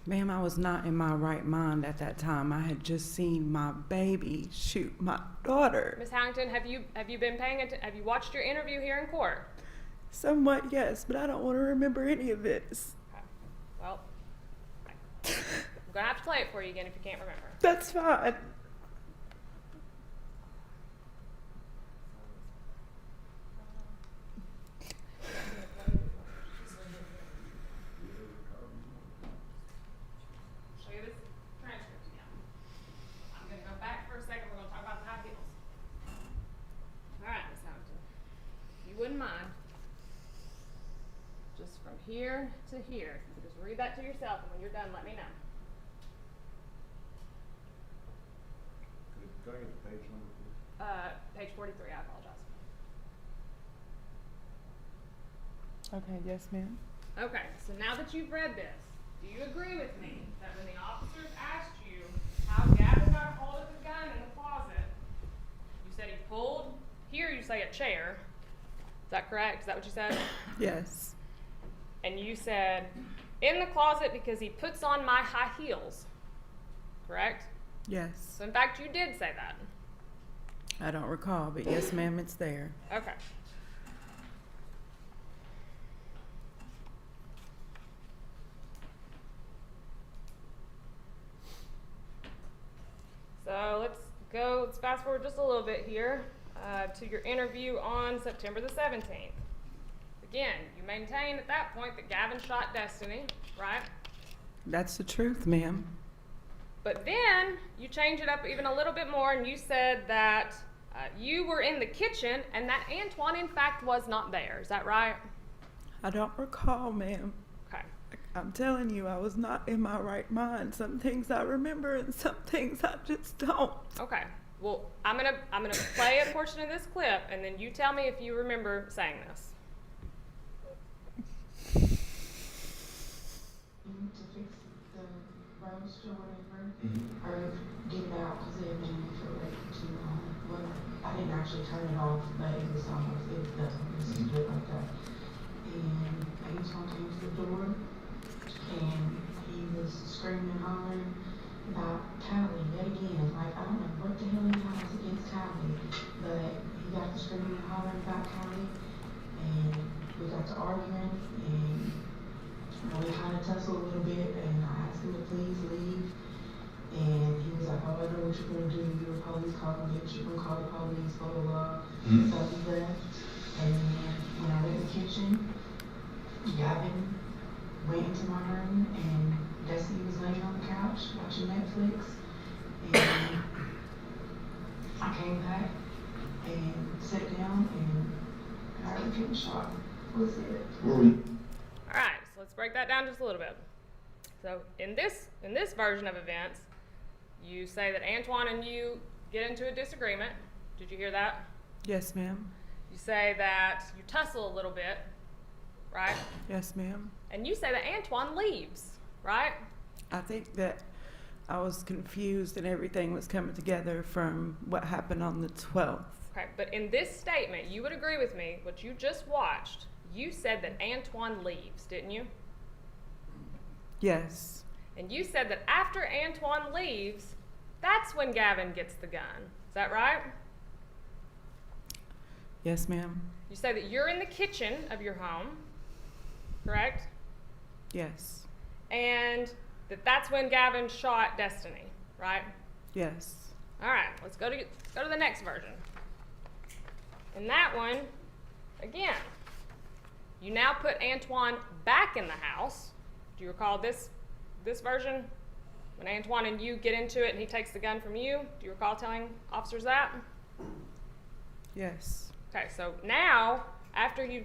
Ma'am, I was not in my right mind at that time. I had just seen my baby shoot my daughter. Ms. Howington, have you been paying attention? Have you watched your interview here in court? Somewhat, yes, but I don't want to remember any of this. Okay. Well, okay. I'm gonna have to play it for you again if you can't remember. That's fine. Show you this transcript again. I'm gonna go back for a second. We're gonna talk about the high heels. All right, Ms. Howington, you wouldn't mind just from here to here. You just read that to yourself, and when you're done, let me know. Can I get the page number, please? Page 43. I apologize. Okay, yes, ma'am. Okay, so now that you've read this, do you agree with me that when the officers asked you how Gavin got hold of the gun in the closet, you said he pulled, here you say a chair, is that correct? Is that what you said? Yes. And you said, in the closet because he puts on my high heels, correct? Yes. So in fact, you did say that. I don't recall, but yes, ma'am, it's there. Okay. So let's fast forward just a little bit here to your interview on September the 17th. Again, you maintain at that point that Gavin shot Destiny, right? That's the truth, ma'am. But then you change it up even a little bit more and you said that you were in the kitchen and that Antoine in fact was not there. Is that right? I don't recall, ma'am. Okay. I'm telling you, I was not in my right mind. Some things I remember and some things I just don't. Okay. Well, I'm gonna play a portion of this clip and then you tell me if you remember saying this. To fix the roast or whatever, or get it out because it had been for like too long. Well, I didn't actually turn it off, but it was almost, it was done. This is good like that. And Antoine came to the door and he was screaming and hollering about Callie yet again. Like, I don't know what the hell he has against Callie, but he got to screaming and hollering about Callie and we got to arguing and we kind of tussled a little bit, and I asked him to please leave. And he was like, oh, I know what you're going to do. You're a police call, bitch. You're going to call the police, blah, blah, blah. So he left. And then when I went in the kitchen, Gavin went into my room, and Destiny was laying on the couch watching Netflix. And I came back and sat down, and I heard him shot. Was it? All right, so let's break that down just a little bit. So in this version of events, you say that Antoine and you get into a disagreement. Did you hear that? Yes, ma'am. You say that you tussle a little bit, right? Yes, ma'am. And you say that Antoine leaves, right? I think that I was confused and everything was coming together from what happened on the 12th. Okay, but in this statement, you would agree with me, what you just watched, you said that Antoine leaves, didn't you? Yes. And you said that after Antoine leaves, that's when Gavin gets the gun. Is that right? Yes, ma'am. You say that you're in the kitchen of your home, correct? Yes. and that's when Gavin shot Destiny, right? Yes. All right, let's go to the next version. In that one, again, you now put Antoine back in the house. Do you recall this version? When Antoine and you get into it and he takes the gun from you, do you recall telling officers that? Yes. Okay, so now, after you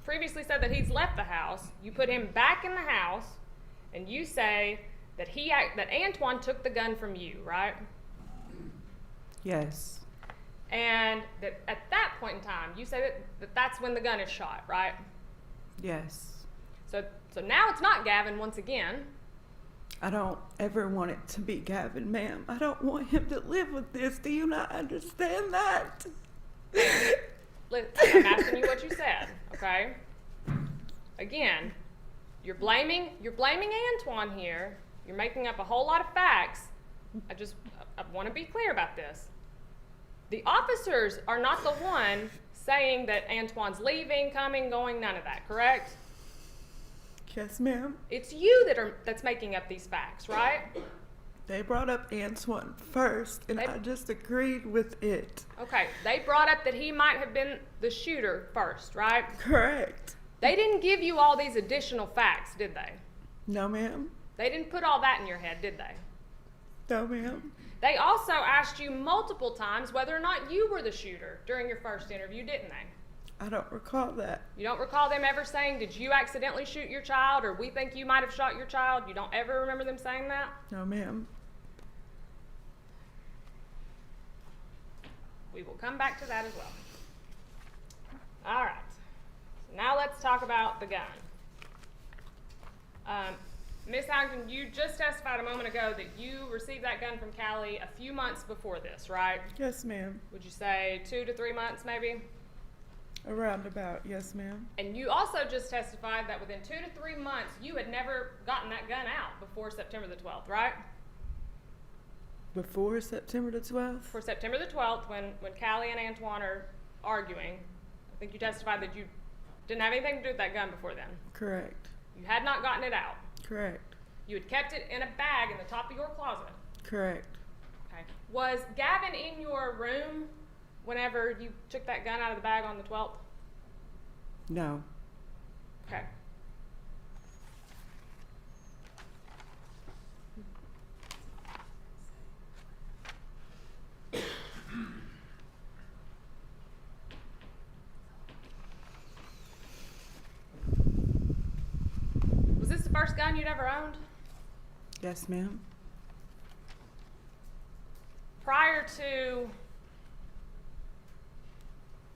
previously said that he's left the house, you put him back in the house, and you say that that Antoine took the gun from you, right? Yes. And that at that point in time, you say that that's when the gun is shot, right? Yes. So now it's not Gavin once again. I don't ever want it to be Gavin, ma'am. I don't want him to live with this. Do you not understand that? I'm asking you what you said, okay? Again, you're blaming Antoine here. You're making up a whole lot of facts. I want to be clear about this. The officers are not the one saying that Antoine's leaving, coming, going, none of that, correct? Yes, ma'am. It's you that's making up these facts, right? They brought up Antoine first, and I just agreed with it. Okay, they brought up that he might have been the shooter first, right? Correct. They didn't give you all these additional facts, did they? No, ma'am. They didn't put all that in your head, did they? No, ma'am. They also asked you multiple times whether or not you were the shooter during your first interview, didn't they? I don't recall that. You don't recall them ever saying, did you accidentally shoot your child, or we think you might have shot your child? You don't ever remember them saying that? No, ma'am. We will come back to that as well. All right. So now let's talk about the gun. Ms. Howington, you just testified a moment ago that you received that gun from Callie a few months before this, right? Yes, ma'am. Would you say 2 to 3 months, maybe? Around about, yes, ma'am. And you also just testified that within 2 to 3 months, you had never gotten that gun out before September the 12th, right? Before September the 12th? For September the 12th, when Callie and Antoine are arguing, I think you testified that you didn't have anything to do with that gun before then. Correct. You had not gotten it out. Correct. You had kept it in a bag in the top of your closet. Correct. Okay. Was Gavin in your room whenever you took that gun out of the bag on the 12th? No. Okay. Was this the first gun you'd ever owned? Yes, ma'am. Prior to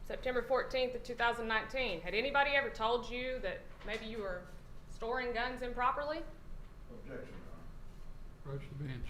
September 14th of 2019, had anybody ever told you that maybe you were storing guns improperly? Objection, Your Honor. Approach the bench.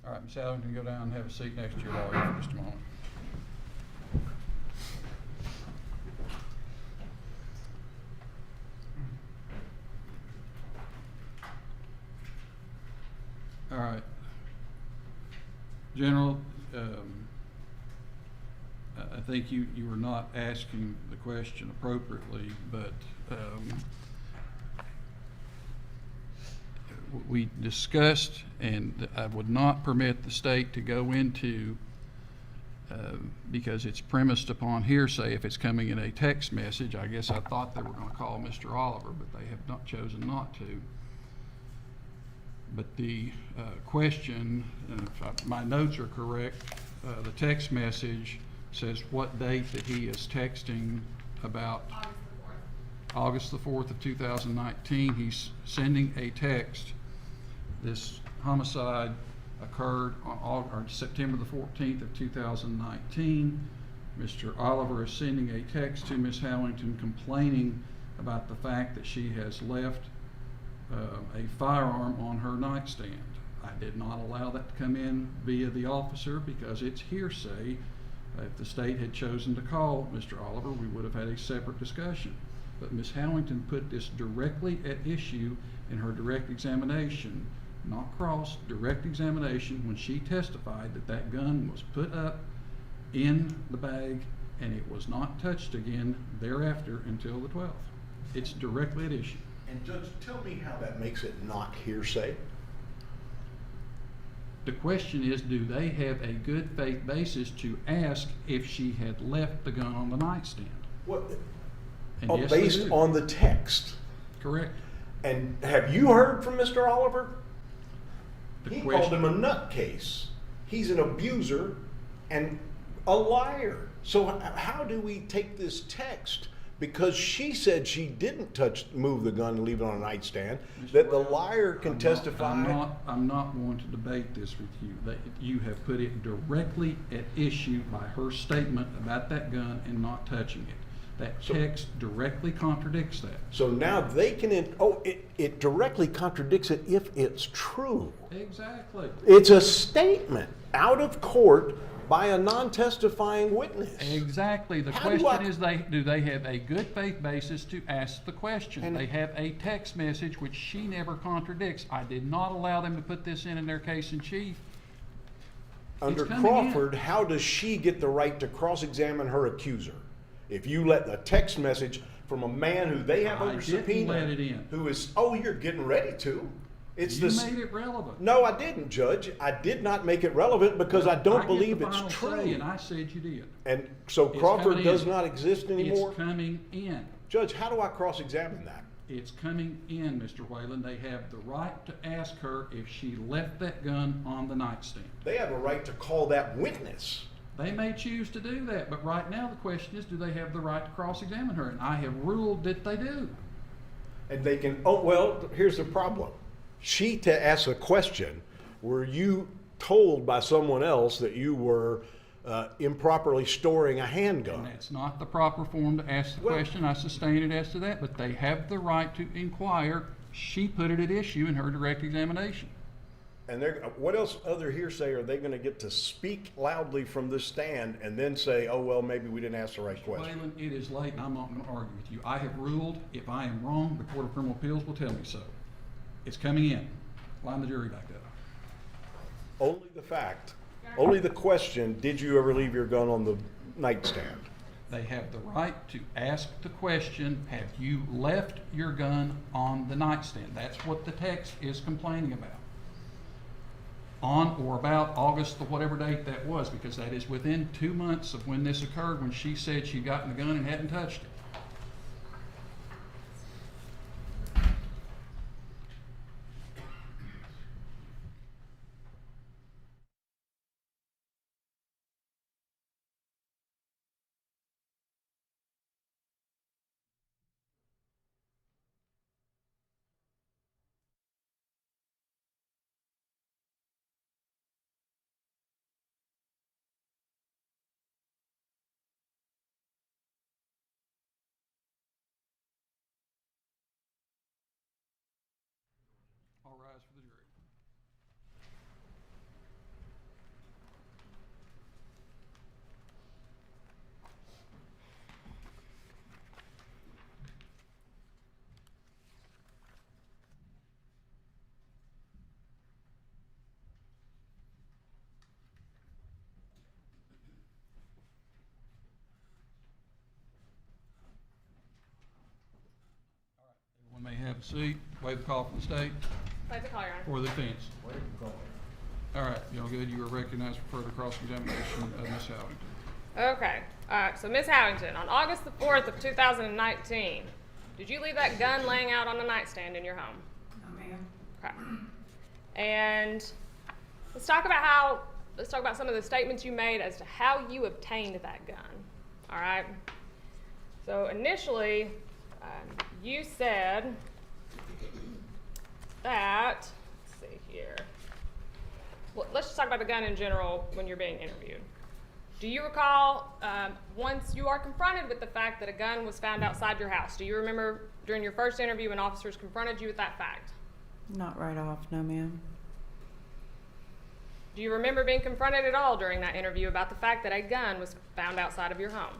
All right, Ms. Howington, go down and have a seat next to your lawyer for just a moment. All right. General, I think you were not asking the question appropriately, but we discussed, and I would not permit the state to go into because it's premised upon hearsay if it's coming in a text message. I guess I thought they were going to call Mr. Oliver, but they have not chosen not to. But the question, and if my notes are correct, the text message says what date that he is texting about. August the 4th of 2019. He's sending a text. This homicide occurred on September the 14th of 2019. Mr. Oliver is sending a text to Ms. Howington complaining about the fact that she has left a firearm on her nightstand. I did not allow that to come in via the officer because it's hearsay. If the state had chosen to call Mr. Oliver, we would have had a separate discussion. But Ms. Howington put this directly at issue in her direct examination, not cross, direct examination, when she testified that that gun was put up in the bag and it was not touched again thereafter until the 12th. It's directly at issue. And Judge, tell me how that makes it not hearsay. The question is, do they have a good faith basis to ask if she had left the gun on the nightstand? What? And yes, they Based do. on the text. Correct. And have you heard from Mr. Oliver? The He question- called him a nutcase. He's an abuser and a liar. So how do we take this text? Because she said she didn't move the gun and leave it on a nightstand, that the liar can testify. I'm not going to debate this with you. That you have put it directly at issue by her statement about that gun and not touching it. That text directly contradicts that. So now they can, it directly contradicts it if it's true. Exactly. It's a statement out of court by a non-testifying witness. Exactly. The How do question I- is, do they have a good faith basis to ask the question? And- They have a text message which she never contradicts. I did not allow them to put this in their case in chief. Under It's coming in. Crawford, how does she get the right to cross-examine her accuser? If you let a text message from a man who they have I under didn't subpoena, let it in. who is, you're getting ready to. It's You this. made it relevant. No, I didn't, Judge. I did not make it relevant because I don't believe get the it's final say, true. and I said you did. And so It's Crawford coming does in. not exist anymore? It's coming in. Judge, how do I cross-examine that? It's coming in, Mr. Whalen. They have the right to ask her if she left that gun on the nightstand. They have a right to call that witness. They may choose to do that, but right now the question is, do they have the right to cross-examine her? And I have ruled that they do. And they can, here's the problem. She asks a question, were you told by someone else that you were improperly storing a And handgun? that's not the proper form to ask the Well- question. I sustain it as to that, but they have the right to inquire. She put it at issue in her direct examination. And what else other hearsay are they gonna get to speak loudly from this stand and then say, maybe we didn't ask the right question? Whalen, it is late and I'm not going to argue with you. I have ruled. If I am wrong, the Court of Criminal Appeals will tell me so. It's coming in. Line the jury back up. Only the question, did you ever leave your gun on the nightstand? They have the right to ask the question, have you left your gun on the nightstand? That's what the text is complaining about. On or about August, the whatever date that was, because that is within 2 months of when this occurred, when she said she'd gotten the gun and hadn't touched it. All rise for the jury. Everyone may have a seat. Waive the call from the state Play the call, Your Honor. or the defense. All right, y'all good? You are recognized for further cross-examination of Ms. Howington. Okay. All right. So, Miss Howington, on August the 4th of 2019, did you leave that gun laying out on the nightstand in your home? No, ma'am. Okay. And let's talk about some of the statements you made as to how you obtained that gun. All right. So initially, you said that. Let's see here. Well, let's just talk about the gun in general when you're being interviewed. Do you recall once you are confronted with the fact that a gun was found outside your house? Do you remember during your first interview when officers confronted you with that fact? Not right off, no, ma'am. Do you remember being confronted at all during that interview about the fact that a gun was found outside of your home?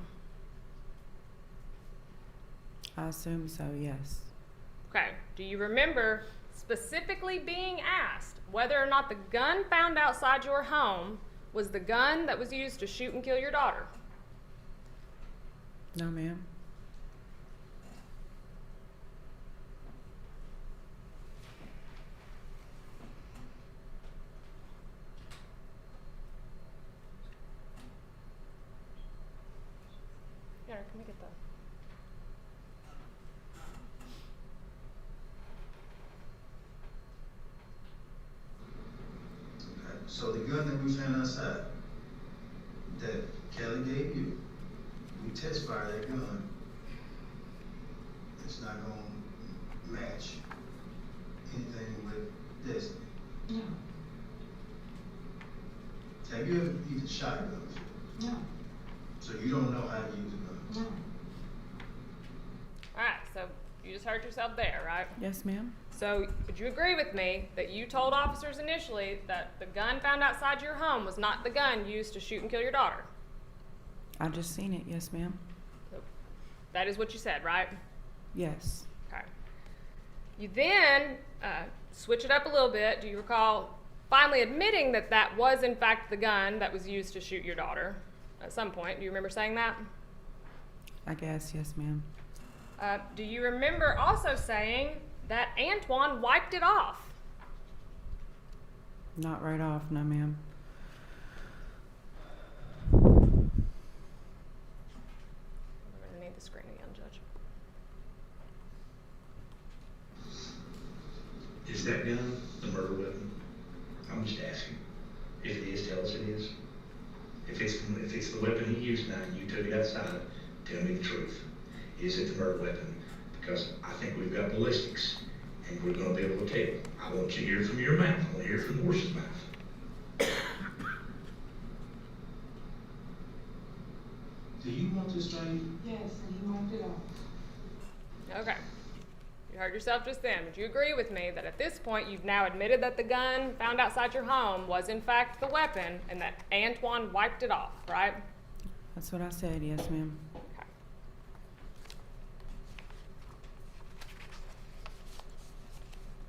I assume so, yes. Okay. Do you remember specifically being asked whether or not the gun found outside your home was the gun that was used to shoot and kill your daughter? No, ma'am. Yeah, can we get that? Okay, so the gun that we found outside, that Kelly gave you, we test fire that gun. It's not gonna match anything with Destiny. No, Have you ever even shot a gun before? no, So you don't know how to use a gun? no. All right, so you just heard yourself there, right? Yes, ma'am. So would you agree with me that you told officers initially that the gun found outside your home was not the gun used to shoot and kill your daughter? I just seen it, yes, ma'am. So that is what you said, right? Yes. Okay. You then switch it up a little bit. Do you recall finally admitting that that was in fact the gun that was used to shoot your daughter at some point? Do you remember saying that? I guess, yes, ma'am. Do you remember also saying that Antoine wiped it off? Not right off, no, ma'am. I'm going to need the screen again, Judge. Is that gun the murder weapon? I'm just asking. If it is, tell us it is. If it's the weapon he used now and you took it outside, tell me the truth. Is it the murder weapon? Because I think we've got ballistics and we're going to be able to tell. I want you to hear it from your mouth. I want to hear it from the horse's mouth. Do you want this thing? Yes, and he wiped it off. Okay. You heard yourself just then. Would you agree with me that at this point you've now admitted that the gun found outside your home was in fact the weapon and that Antoine wiped it off, right? That's what I said, yes, ma'am. Okay.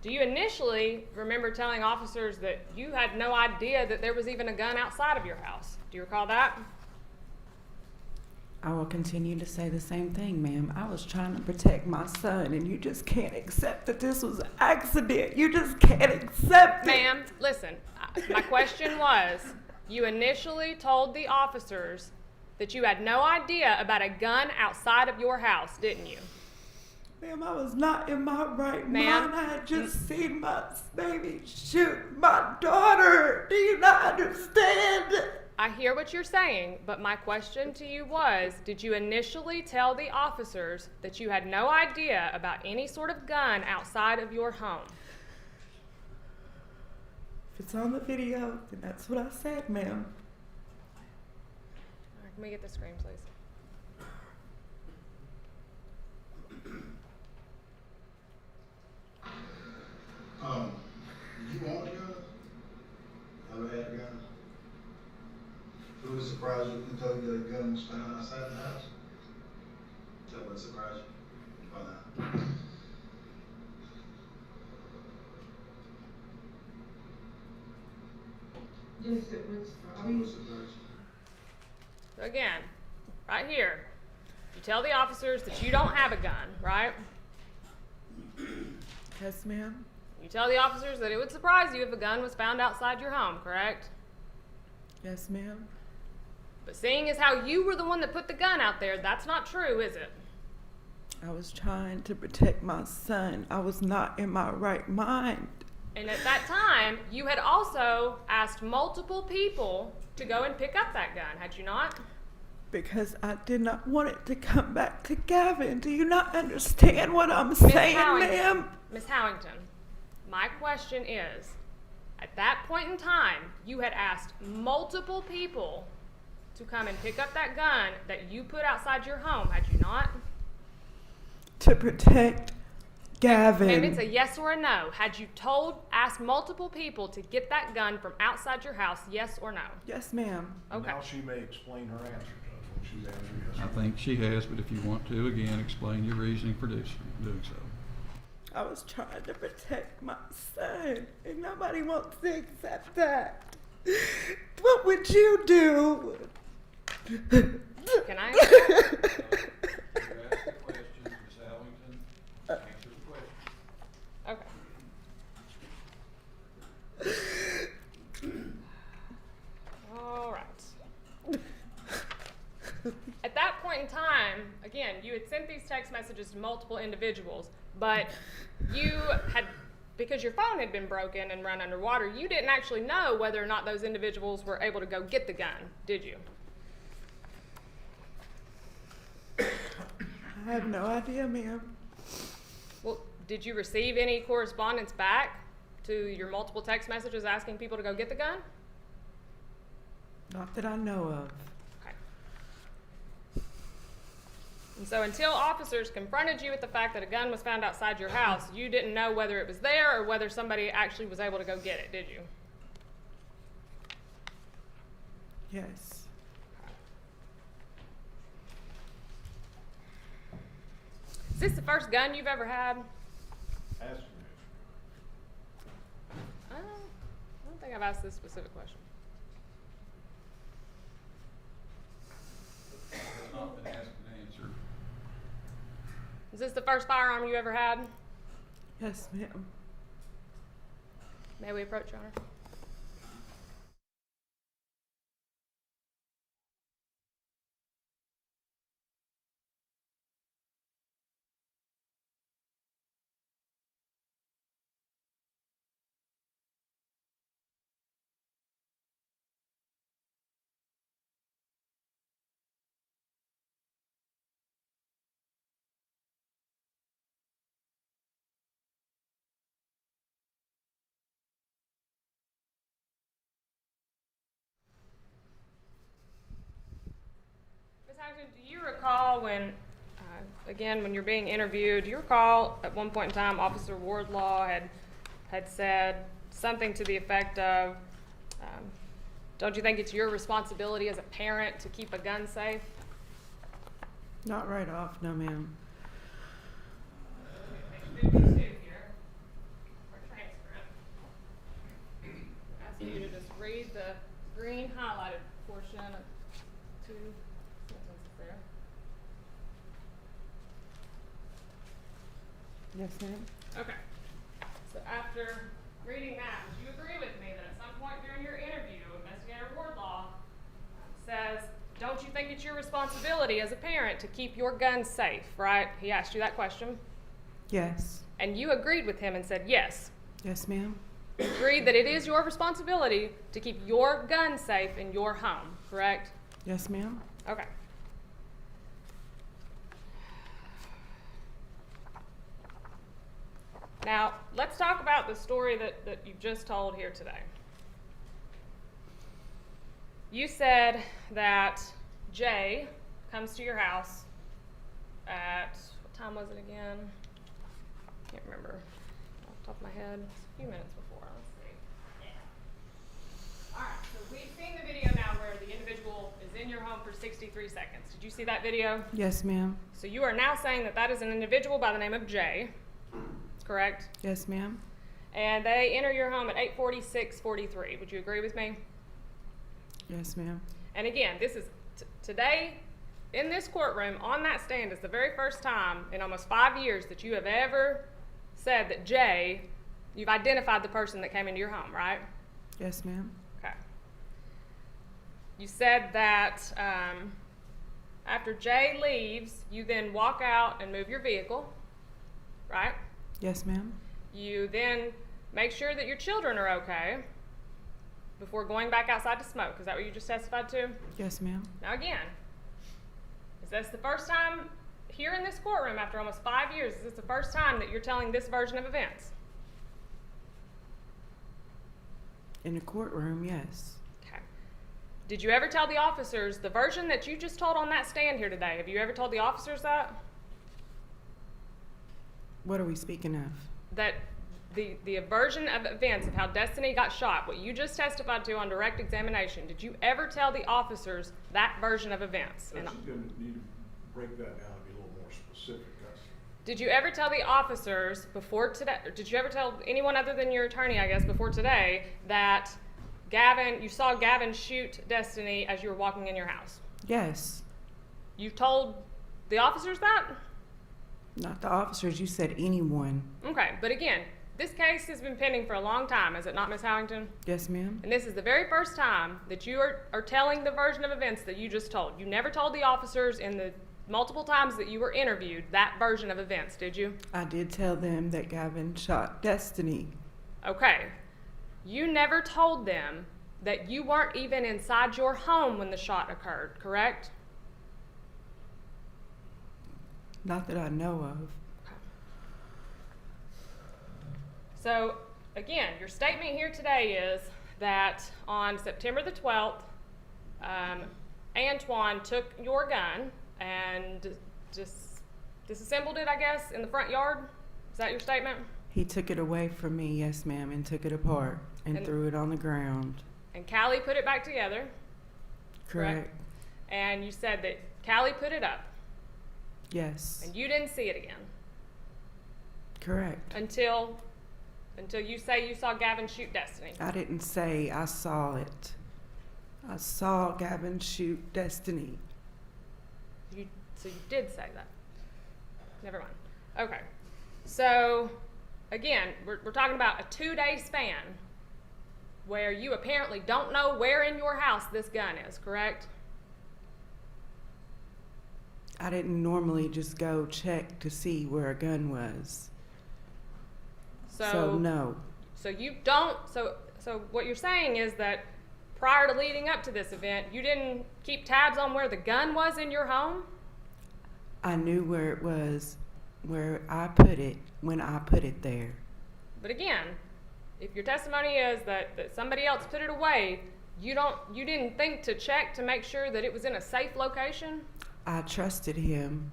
Do you initially remember telling officers that you had no idea that there was even a gun outside of your house? Do you recall that? I will continue to say the same thing, ma'am. I was trying to protect my son, and you just can't accept that this was an accident. You just can't accept it. Ma'am, listen, my question was, you initially told the officers that you had no idea about a gun outside of your house, didn't you? Ma'am, I was not in my right Ma'am? mind. I had just seen my baby shoot my daughter. Do you not understand? I hear what you're saying, but my question to you was, did you initially tell the officers that you had no idea about any sort of gun outside of your home? If it's on the video, then that's what I said, ma'am. All right, can we get the screen, please? You want a gun? Ever had a gun? Who was surprised you who told you that gun was found outside the house? That would surprise you? Why not? Yes, it was. I What mean, would surprise you? So again, right here, you tell the officers that you don't have a gun, right? Yes, ma'am. You tell the officers that it would surprise you if a gun was found outside your home, correct? Yes, ma'am. But seeing as how you were the one that put the gun out there, that's not true, is it? I was trying to protect my son. I was not in my right mind. And at that time, you had also asked multiple people to go and pick up that gun, had you not? Because I did not want it to come back to Gavin. Do you not understand what I'm saying, ma'am? Miss Howington, my question is, at that point in time, you had asked multiple people to come and pick up that gun that you put outside your home, had you not? To protect Gavin. Ma'am, it's a yes or a no. Had you asked multiple people to get that gun from outside your house, yes or no? Yes, ma'am. Okay. Now she may explain her answer, Judge, when she's answered yes. I think she has, but if you want to, again, explain your reasoning for doing so. I was trying to protect my son, and nobody wants to accept that. What would you do? Can I answer that? Okay. All right. At that point in time, again, you had sent these text messages to multiple individuals, but you had, because your phone had been broken and run underwater, you didn't actually know whether or not those individuals were able to go get the gun, did you? I have no idea, ma'am. Well, did you receive any correspondence back to your multiple text messages asking people to go get the gun? Not that I know of. Okay. And so until officers confronted you with the fact that a gun was found outside your house, you didn't know whether it was there or whether somebody actually was able to go get it, did you? Yes. Is this the first gun you've ever had? Ask her. I don't think I've asked this specific question. It's not been asked and answered. Is this the first firearm you ever had? Yes, ma'am. May we approach, Your Honor? Ms. Howington, do you recall when, again, when you're being interviewed, do you recall at one point in time Officer Wardlaw had said something to the effect of, don't you think it's your responsibility as a parent to keep a gun safe? Not right off, no, ma'am. Page 52 here, our transcript. Ask you to just read the green highlighted portion of 2 sentences there. Yes, ma'am. Okay. So after reading that, would you agree with me that at some point during your interview, Investigator Wardlaw says, don't you think it's your responsibility as a parent to keep your gun safe, right? He asked you that question. Yes. And you agreed with him and said yes. Yes, ma'am. You agreed that it is your responsibility to keep your gun safe in your home, correct? Yes, ma'am. Okay. Now, let's talk about the story that you've just told here today. You said that Jay comes to your house at, what time was it again? Can't remember off the top of my head. It's a few minutes before. Let's see. Yeah. All right, so we've seen the video now where the individual is in your home for 63 seconds. Did you see that video? Yes, ma'am. So you are now saying that that is an individual by the name of Jay, correct? Yes, ma'am. And they enter your home at 8:46:43. Would you agree with me? Yes, ma'am. And again, this is today in this courtroom on that stand is the very first time in almost 5 years that you have ever said that Jay You've identified the person that came into your home, right? Yes, ma'am. Okay. You said that after Jay leaves, you then walk out and move your vehicle, right? Yes, ma'am. You then make sure that your children are okay before going back outside to smoke. Is that what you just testified to? Yes, ma'am. Now again, is this the first time here in this courtroom after almost 5 years, is this the first time that you're telling this version of events? In the courtroom, yes. Okay. Did you ever tell the officers the version that you just told on that stand here today? Have you ever told the officers that? What are we speaking of? That the version of events of how Destiny got shot, what you just testified to on direct examination, did you ever tell the officers that version of events? So she's gonna need to break that down and be a little more specific. Did you ever tell the officers before today, or did you ever tell anyone other than your attorney, I guess, before today, that you saw Gavin shoot Destiny as you were walking in your house? Yes. You told the officers that? Not the officers, you said anyone. Okay, but again, this case has been pending for a long time, is it not, Ms. Howington? Yes, ma'am. And this is the very first time that you are telling the version of events that you just told. You never told the officers in the multiple times that you were interviewed that version of events, did you? I did tell them that Gavin shot Destiny. Okay. You never told them that you weren't even inside your home when the shot occurred, correct? Not that I know of. So, again, your statement here today is that on September the 12th, Antoine took your gun and just disassembled it, I guess, in the front yard? Is that your statement? He took it away from me, yes, ma'am, and took it apart and threw it on the ground. And Callie put it back together? Correct. And you said that Callie put it up? Yes. And you didn't see it again? Correct. Until you say you saw Gavin shoot Destiny? I didn't say I saw it. I saw Gavin shoot Destiny. So you did say that. Never mind. Okay. So, again, we're talking about a 2-day span where you apparently don't know where in your house this gun is, correct? I didn't normally just go check to see where a gun was. So no. So you don't, so what you're saying is that prior to leading up to this event, you didn't keep tabs on where the gun was in your home? I knew where it was, where I put it, when I put it there. But again, if your testimony is that somebody else put it away, you didn't think to check to make sure that it was in a safe location? I trusted him.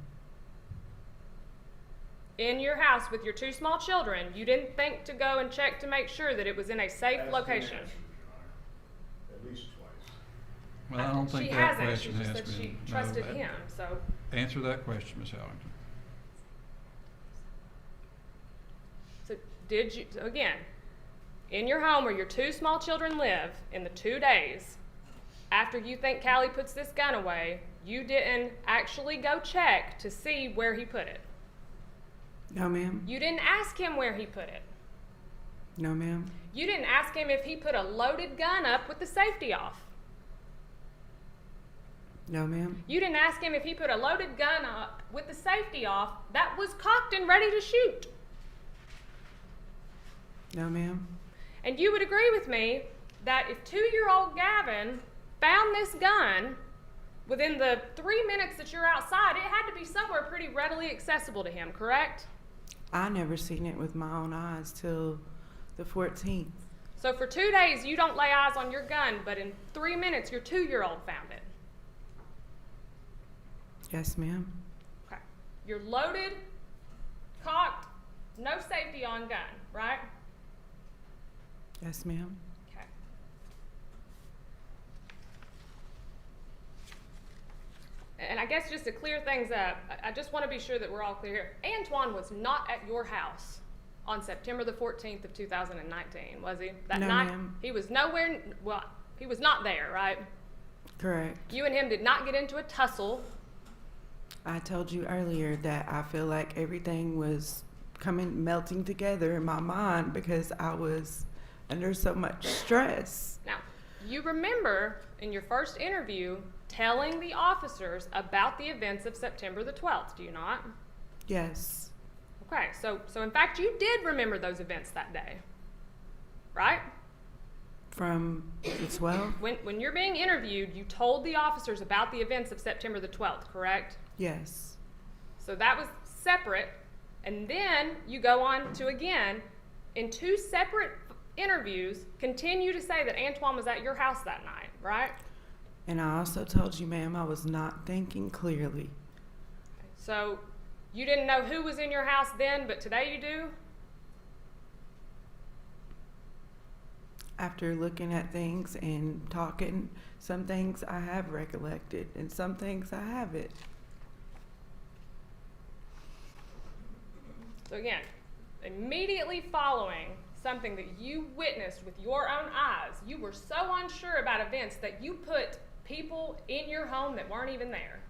In your house with your 2 small children, you didn't think to go and check to make sure that it was in a safe location? At least twice. Well, I don't think She that hasn't. question She just has said been. she no, trusted that- him, so. Answer that question, Ms. Howington. So did you, so again, in your home where your 2 small children live, in the 2 days after you think Callie puts this gun away, you didn't actually go check to see where he put it? No, ma'am. You didn't ask him where he put it? No, ma'am. You didn't ask him if he put a loaded gun up with the safety off? No, ma'am. You didn't ask him if he put a loaded gun up with the safety off that was cocked and ready to shoot? No, ma'am. And you would agree with me that if 2-year-old Gavin found this gun within the 3 minutes that you're outside, it had to be somewhere pretty readily accessible to him, correct? I never seen it with my own eyes till the 14th. So for 2 days, you don't lay eyes on your gun, but in 3 minutes, your 2-year-old found it. Yes, ma'am. Okay. Your loaded, cocked, no safety on gun, right? Yes, ma'am. Okay. And I guess just to clear things up, I just want to be sure that we're all clear here. Antoine was not at your house on September the 14th of 2019, was he? That No, night? ma'am. He was nowhere, well, he was not there, right? Correct. You and him did not get into a tussle. I told you earlier that I feel like everything was coming melting together in my mind because I was under so much stress. Now, you remember in your first interview telling the officers about the events of September the 12th, do you not? Yes. Okay, so in fact, you did remember those events that day, right? From the 12th? When you're being interviewed, you told the officers about the events of September the 12th, correct? Yes. So that was separate, and then you go on to again, in 2 separate interviews, continue to say that Antoine was at your house that night, right? And I also told you, ma'am, I was not thinking clearly. So you didn't know who was in your house then, but today you do? After looking at things and talking, some things I have recollected and some things I haven't. So again, immediately following something that you witnessed with your own eyes, you were so unsure about events that you put people in your home that weren't even there.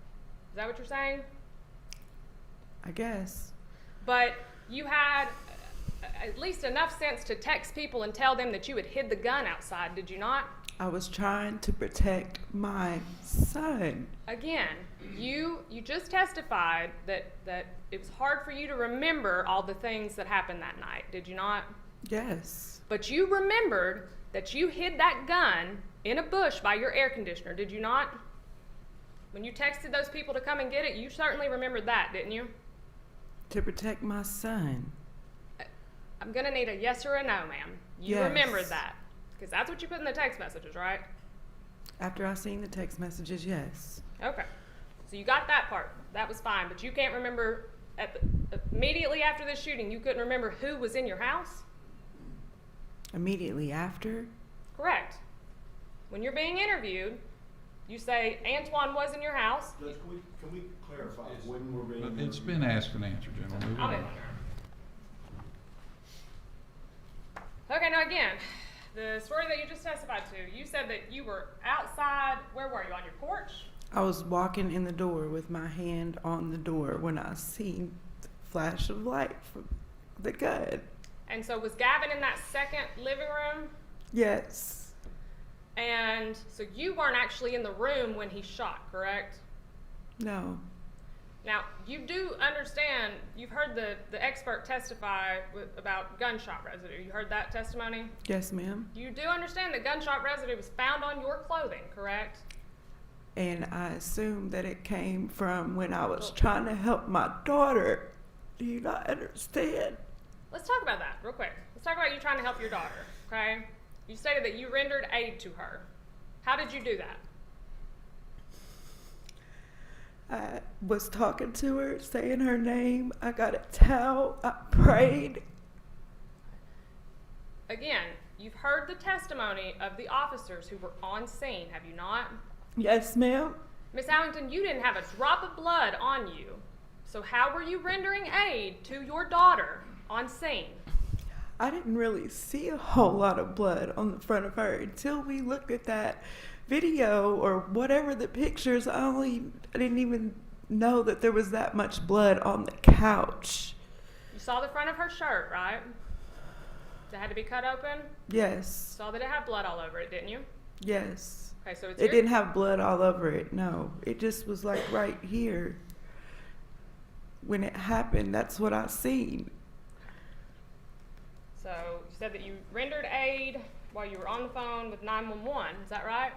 Is that what you're saying? I guess. But you had at least enough sense to text people and tell them that you had hid the gun outside, did you not? I was trying to protect my son. Again, you just testified that it was hard for you to remember all the things that happened that night, did you not? Yes. But you remembered that you hid that gun in a bush by your air conditioner, did you not? When you texted those people to come and get it, you certainly remembered that, didn't you? To protect my son. I'm gonna need a yes or a no, ma'am. You Yes. remembered that. Because that's what you put in the text messages, right? After I seen the text messages, yes. Okay. So you got that part. That was fine. But you can't remember, immediately after the shooting, you couldn't remember who was in your house? Immediately after? Correct. When you're being interviewed, you say Antoine was in your house. Judge, can we clarify when we're being It's been asked and answered, gentlemen. Move I'll on. do it. Okay, now again, the story that you just testified to, you said that you were outside, where were you, on your porch? I was walking in the door with my hand on the door when I seen the flash of light from the gun. And so was Gavin in that second living room? Yes. And so you weren't actually in the room when he shot, correct? No. Now, you do understand, you've heard the expert testify about gunshot residue. You heard that testimony? Yes, ma'am. You do understand that gunshot residue was found on your clothing, correct? And I assumed that it came from when I was trying to help my daughter. Do you not understand? Let's talk about that real quick. Let's talk about you trying to help your daughter, okay? You stated that you rendered aid to her. How did you do that? I was talking to her, saying her name. I got a towel. I prayed. Again, you've heard the testimony of the officers who were on scene, have you not? Yes, ma'am. Miss Howington, you didn't have a drop of blood on you. So how were you rendering aid to your daughter on scene? I didn't really see a whole lot of blood on the front of her until we looked at that video or whatever the pictures. I didn't even know that there was that much blood on the couch. You saw the front of her shirt, right? That had to be cut open? Yes. Saw that it had blood all over it, didn't you? Yes. Okay, so it's It didn't have blood all over it, no. It just was like right here. When it happened, that's what I seen. So you said that you rendered aid while you were on the phone with 911, is that right?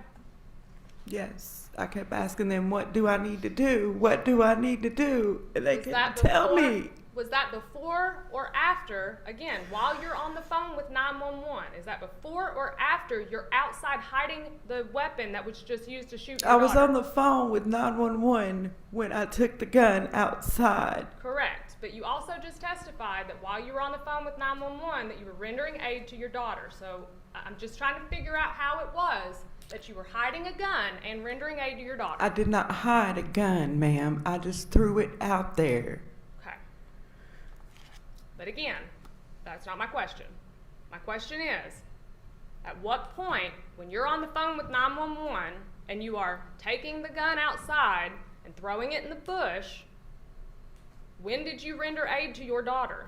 Yes. I kept asking them, what do I need to do? What do I need to do? And they couldn't tell me. Was that before or after, again, while you're on the phone with 911? Is that before or after you're outside hiding the weapon that was just used to shoot your I was daughter? on the phone with 911 when I took the gun outside. Correct. But you also just testified that while you were on the phone with 911 that you were rendering aid to your daughter. So I'm just trying to figure out how it was that you were hiding a gun and rendering aid to your daughter. I did not hide a gun, ma'am. I just threw it out there. Okay. But again, that's not my question. My question is, at what point, when you're on the phone with 911 and you are taking the gun outside and throwing it in the bush, when did you render aid to your daughter?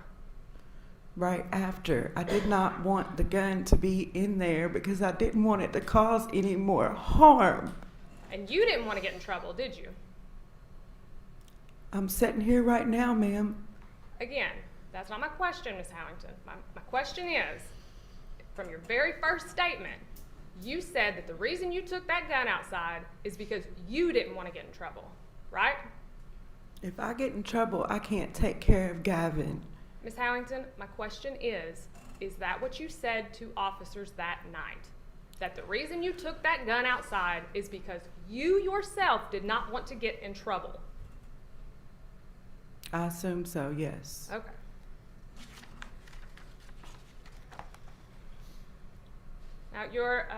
right after. I did not want the gun to be in there because I didn't want it to cause any more harm. And you didn't want to get in trouble, did you? I'm sitting here right now, ma'am. Again, that's not my question, Ms. Howington. My question is, from your very first statement, you said that the reason you took that gun outside is because you didn't want to get in trouble, right? If I get in trouble, I can't take care of Gavin. Ms. Howington, my question is that what you said to officers that night? That the reason you took that gun outside is because you yourself did not want to get in trouble? I assume so, yes. Okay. Now, your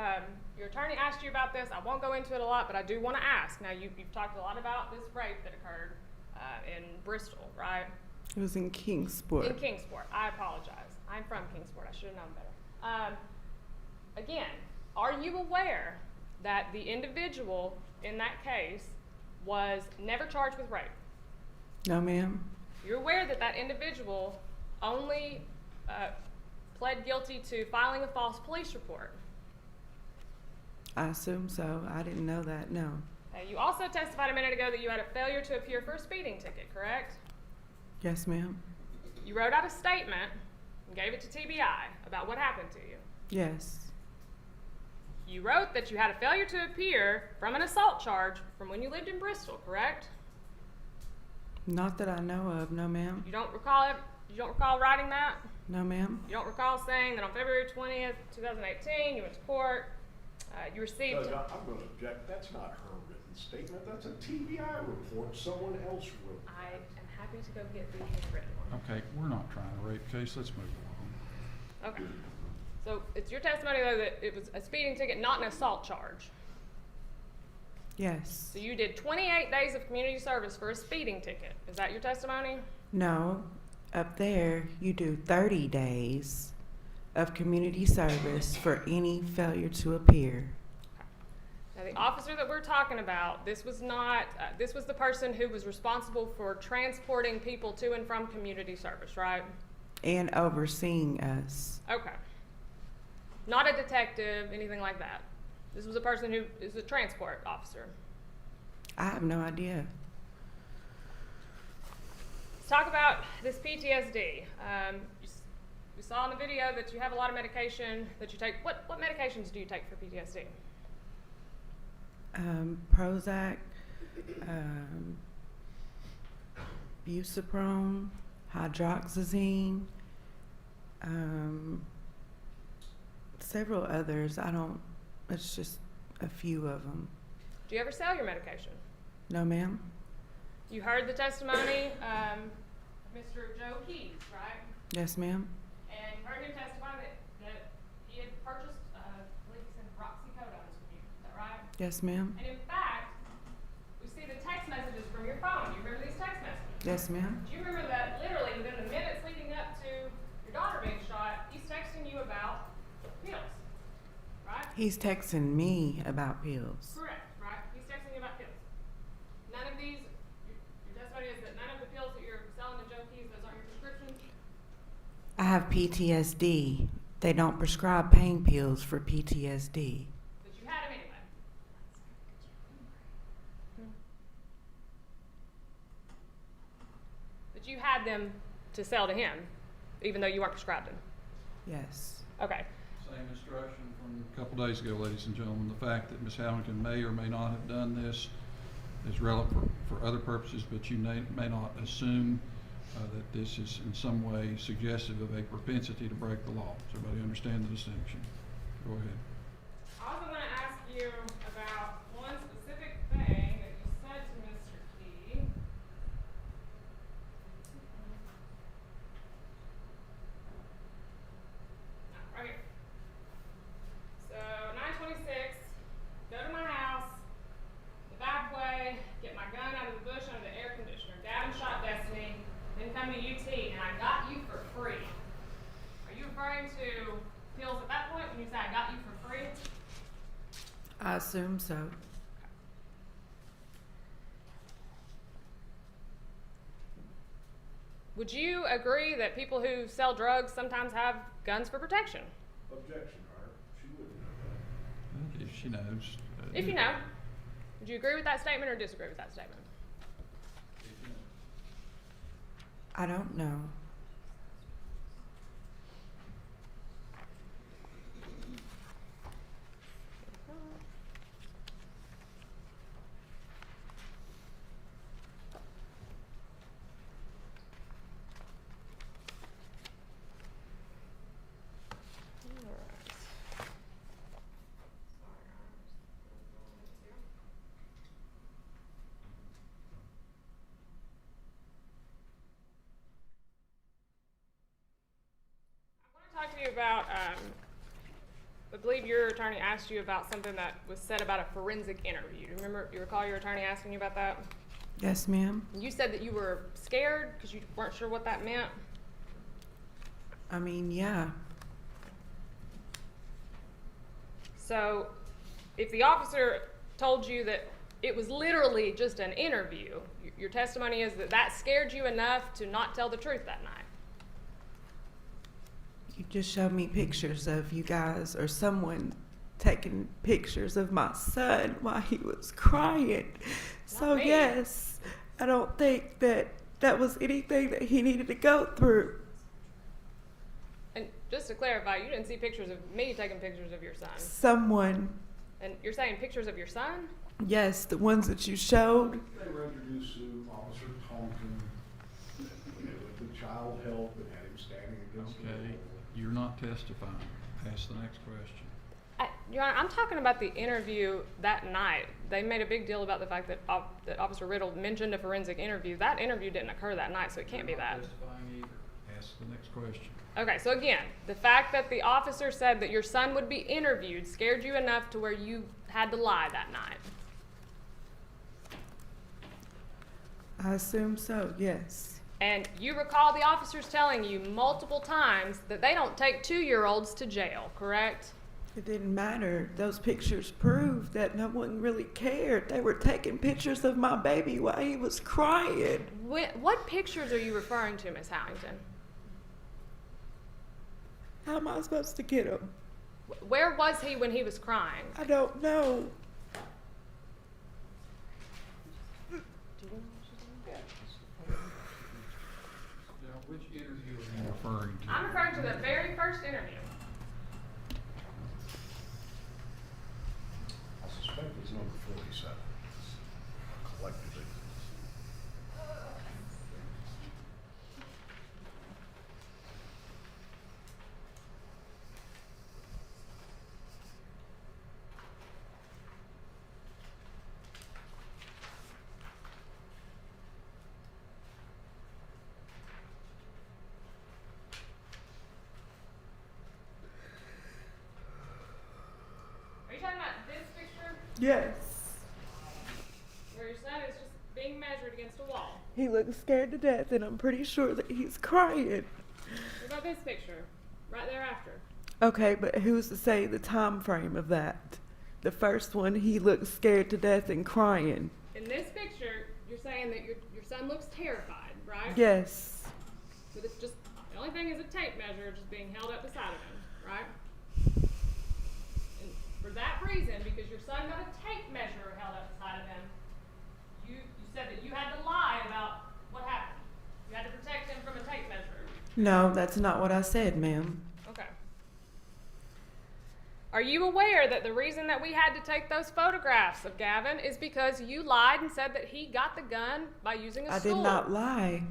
attorney asked you about this. I won't go into it a lot, but I do want to ask. Now, you've talked a lot about this rape that occurred in Bristol, right? It was in Kingsport. In Kingsport. I apologize. I'm from Kingsport. I should have known better. Again, are you aware that the individual in that case was never charged with rape? No, ma'am. You're aware that that individual only pled guilty to filing a false police report? I assume so. I didn't know that, no. You also testified a minute ago that you had a failure to appear for a speeding ticket, correct? Yes, ma'am. You wrote out a statement and gave it to TBI about what happened to you. Yes. You wrote that you had a failure to appear from an assault charge from when you lived in Bristol, correct? Not that I know of, no, ma'am. You don't recall it? You don't recall writing that? No, ma'am. You don't recall saying that on February 20th, 2018, you went to court, you received... Judge, I'm going to object. That's not her written statement. That's a TBI report someone else wrote. I am happy to go get the handwritten one. Okay, we're not trying a rape case, let's move along. Okay. So it's your testimony, though, that it was a speeding ticket, not an assault charge. Yes. So you did 28 days of community service for a speeding ticket. Is that your testimony? No. Up there, you do 30 days of community service for any failure to appear. Now, the officer that we're talking about, this was not, this was the person who was responsible for transporting people to and from community service, right? And overseeing us. Okay. Not a detective, anything like that. This was a person who is a transport officer. I have no idea. Let's talk about this PTSD. You saw in the video that you have a lot of medication that you take. What medications do you take for PTSD? Prozac, Buciprone, hydroxyzine, several others. It's just a few of them. Do you ever sell your medication? No, ma'am. You heard the testimony of Mr. Joe Keys, right? Yes, ma'am. And you heard him testify that he had purchased, I believe he said roxycodones from you. Is that right? Yes, ma'am. And in fact, we see the text messages from your phone. Do you remember these text messages? Yes, ma'am. Do you remember that literally within the minutes leading up to your daughter being shot, he's texting you about pills, right? He's texting me about pills. Correct, right? He's texting you about pills. None of these, your testimony is that none of the pills that you're selling to Joe Keys, those aren't your prescriptions? I have PTSD. They don't prescribe pain pills for PTSD. But you had them anyway. But you had them to sell to him, even though you weren't prescribed them. Yes. Okay. Same instruction from a couple days ago, ladies and gentlemen. The fact that Ms. Howington may or may not have done this is relevant for other purposes, but you may not assume that this is in some way suggestive of a propensity to break the law. Does everybody understand the distinction? Go ahead. I also want to ask you about one specific thing that you said to Mr. Key. Right here. So 926, go to my house, the back way, get my gun out of the bush under the air conditioner. Gavin shot Destiny, then come to UT, and I got you for free. Are you referring to pills at that point when you say I got you for free? I assume so. Would you agree that people who sell drugs sometimes have guns for protection? Objection, Your Honor. She wouldn't know that. If she knows. If you know. Would you agree with that statement or disagree with that statement? I don't know. Talk to you about, I believe your attorney asked you about something that was said about a forensic interview. Do you recall your attorney asking you about that? Yes, ma'am. You said that you were scared because you weren't sure what that meant. I mean, yeah. So if the officer told you that it was literally just an interview, your testimony is that that scared you enough to not tell the truth that night. You just showed me pictures of you guys or someone taking pictures of my son while he was crying. So me. yes, I don't think that that was anything that he needed to go through. And just to clarify, you didn't see pictures of me taking pictures of your son. Someone, And you're saying pictures of your son? yes, the ones that you showed. They were introduced to Officer Howington. The child help and had him standing against the Okay, wall. you're not testifying. Ask the next question. Your Honor, I'm talking about the interview that night. They made a big deal about the fact that, that Officer Riddle mentioned a forensic interview. That interview didn't occur that night, so it can't be You're not that. testifying either. Ask the next question. Okay, so again, the fact that the officer said that your son would be interviewed scared you enough to where you had to lie that night. I assume so, yes. And you recall the officers telling you multiple times that they don't take 2-year-olds to jail, correct? It didn't matter. Those pictures proved that no one really cared. They were taking pictures of my baby while he was crying. What pictures are you referring to, Miss Howington? How am I supposed to get him? Where was he when he was crying? I don't know. Now, which interview are you referring to? I'm referring to the very first interview. I suspect it's number 47. Collectively. Are you talking about this picture Yes. where your son is just being measured against a wall? He looks scared to death, and I'm pretty sure that he's crying. What about this picture right thereafter? Okay, but who's to say the time frame of that? The first one, he looks scared to death and crying. In this picture, you're saying that your son looks terrified, right? Yes. With it just the only thing is a tape measure just being held up beside of him, right? And for that reason, because your son got a tape measure held up beside of him, you said that you had to lie about what happened. You had to protect him from a tape measure. No, that's not what I said, ma'am. Okay. Are you aware that the reason that we had to take those photographs of Gavin is because you lied and said that he got the gun by using a I stool? did not lie.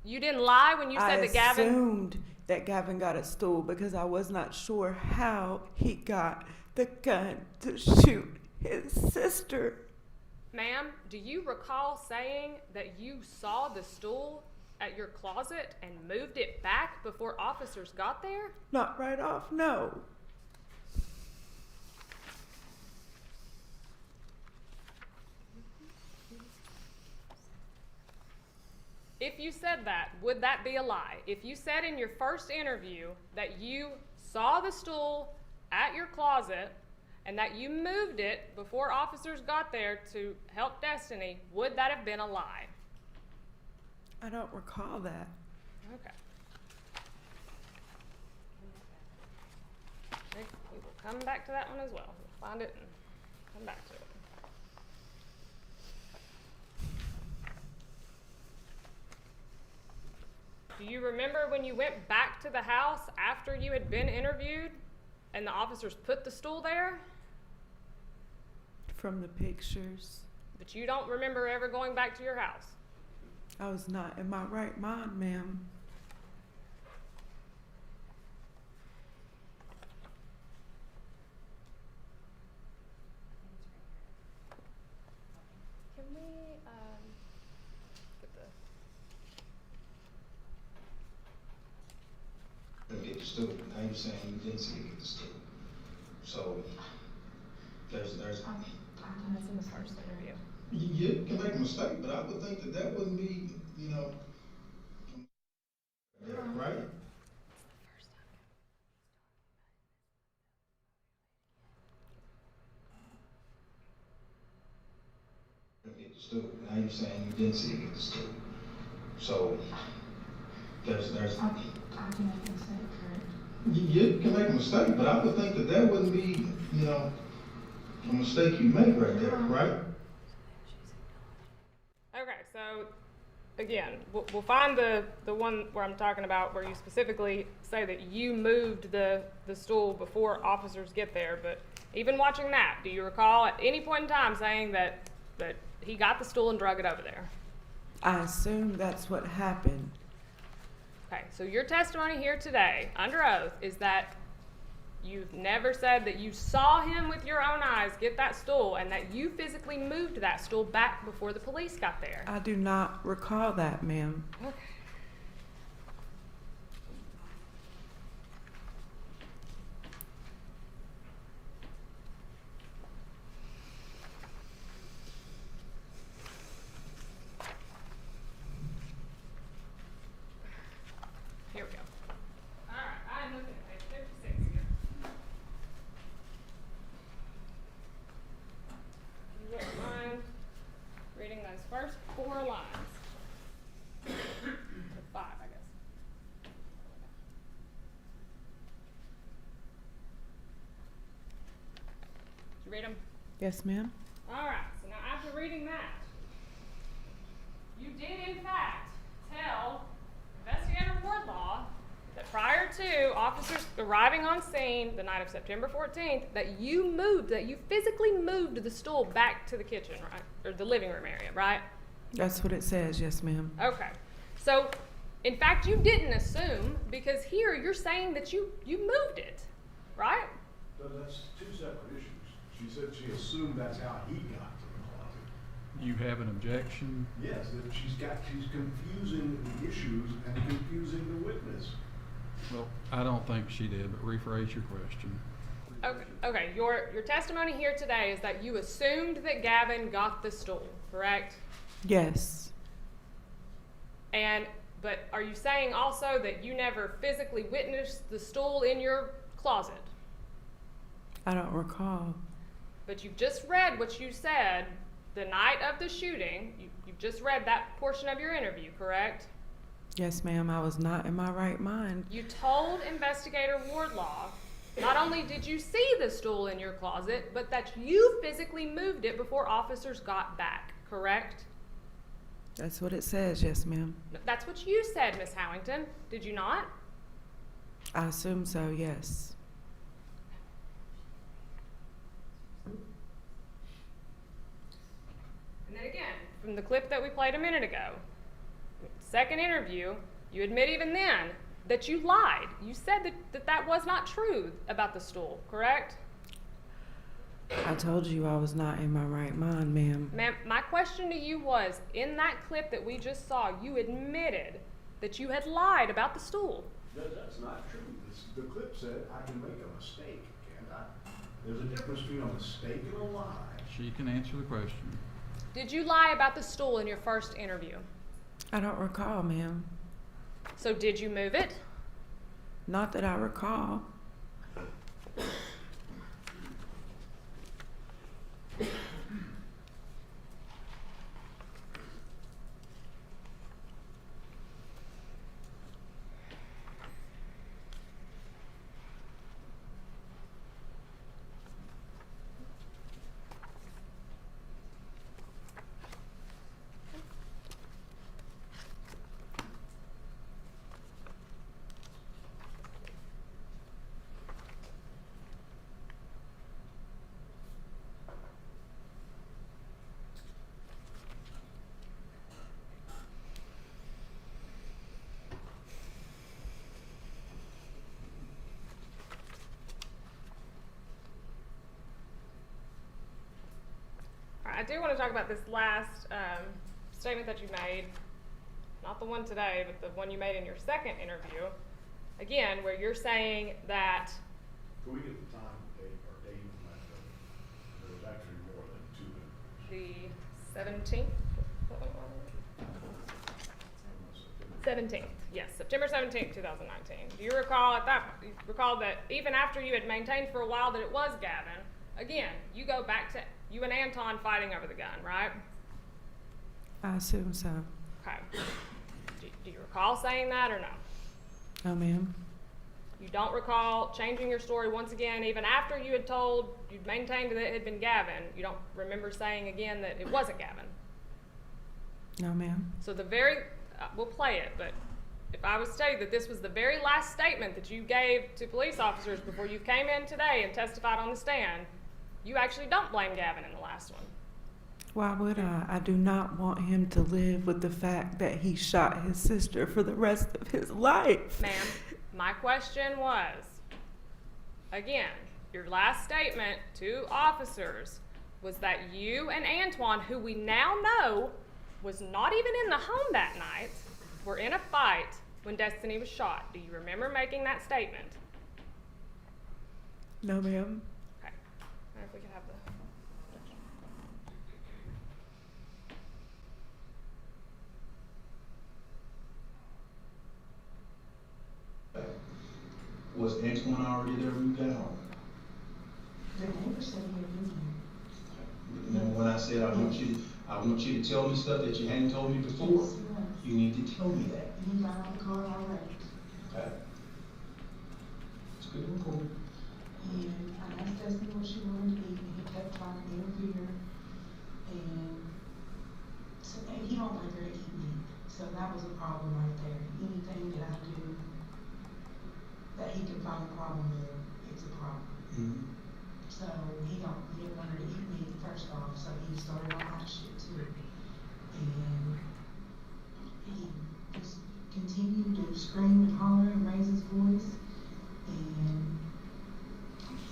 You didn't lie when you said that Gavin... I assumed that Gavin got a stool because I was not sure how he got the gun to shoot his sister. Ma'am, do you recall saying that you saw the stool at your closet and moved it back before officers got there? Not right off, no. If you said that, would that be a lie? If you said in your first interview that you saw the stool at your closet and that you moved it before officers got there to help Destiny, would that have been a lie? I don't recall that. Okay. We will come back to that one as well. We'll find it and come back to it. Do you remember when you went back to the house after you had been interviewed and the officers put the stool there? From the pictures, But you don't remember ever going back to your house? I was not in my right mind, ma'am. Can we, get the, Didn't get the stool. Now you're saying you didn't see it get the stool. So there's. that's in the first interview. You can make a mistake, but I would think that that wouldn't be, you know, right? Didn't get the stool. Now you're saying you didn't see it get the stool. So there's. I can make a mistake, correct? You can make a mistake, but I would think that that wouldn't be, you know, a mistake you make right there, right? Okay, so again, we'll find the one where I'm talking about where you specifically say that you moved the stool before officers get there. But even watching that, do you recall at any point in time saying that he got the stool and drug it over there? I assume that's what happened. Okay, so your testimony here today, under oath, is that you've never said that you saw him with your own eyes get that stool and that you physically moved that stool back before the police got there. I do not recall that, ma'am. Okay. Here we go. All right, I'm looking at page 56 here. You wouldn't mind reading those first 4 lines. Or 5, I guess. Did you read them? Yes, ma'am. All right, so now after reading that, you did in fact tell Investigator Wardlaw that prior to officers arriving on scene the night of September 14th, that you physically moved the stool back to the kitchen, right? Or the living room area, right? That's what it says, yes, ma'am. Okay. So, in fact, you didn't assume, because here you're saying that you moved it, right? So that's 2 separate issues. She said she assumed that's how he got to the closet. You have an objection? Yes, that she's confusing the issues and confusing the witness. Well, I don't think she did, but rephrase your question. Okay. Your testimony here today is that you assumed that Gavin got the stool, correct? Yes. But are you saying also that you never physically witnessed the stool in your closet? I don't recall. But you've just read what you said the night of the shooting. You've just read that portion of your interview, correct? Yes, ma'am. I was not in my right mind. You told Investigator Wardlaw not only did you see the stool in your closet, but that you physically moved it before officers got back, correct? That's what it says, yes, ma'am. That's what you said, Miss Howington. Did you not? I assume so, yes. And then again, from the clip that we played a minute ago, second interview, you admit even then that you lied. You said that was not true about the stool, correct? I told you I was not in my right mind, ma'am. Ma'am, my question to you was, in that clip that we just saw, you admitted that you had lied about the stool. That's not true. The clip said I can make a mistake, can't I? There's a difference between a mistake and a lie. She can answer the question. Did you lie about the stool in your first interview? I don't recall, ma'am. So did you move it? Not that I recall. I do want to talk about this last statement that you made, not the one today, but the one you made in your second interview. Again, where you're saying that Can we get the time, date, or date on that? There was actually more than 2 minutes. the 17th? 17th, yes, September 17th, 2019. Do you recall that even after you had maintained for a while that it was Gavin, again, you go back to you and Anton fighting over the gun, right? I assume so. Okay. Do you recall saying that or no? No, ma'am. You don't recall changing your story once again, even after you had told, you'd maintained that it had been Gavin. You don't remember saying again that it wasn't Gavin. No, ma'am. So we'll play it, but if I was to tell you that this was the very last statement that you gave to police officers before you came in today and testified on the stand, you actually don't blame Gavin in the last one. Why would I? I do not want him to live with the fact that he shot his sister for the rest of his life. Ma'am, my question was, again, your last statement to officers was that you and Antoine, who we now know was not even in the home that night, were in a fight when Destiny was shot. Do you remember making that statement? No, ma'am. Okay. I wonder if we could have Was Antoine already there when you got home? The neighbor said he had been here. Remember when I said I want you to tell me stuff that you hadn't told me before? Yes, he was. You need to tell me that. And he got out of the car already. Okay? It's good recording. And I asked Destiny what she wanted to eat, and he kept trying to interfere. And so and he don't like her to eat meat. So that was a problem right there. Anything that I do that he can find a problem with, it's a problem. Mm-hmm. So he didn't want her to eat meat first off, so he started all that shit too. And he just continued to scream and holler and raise his voice. And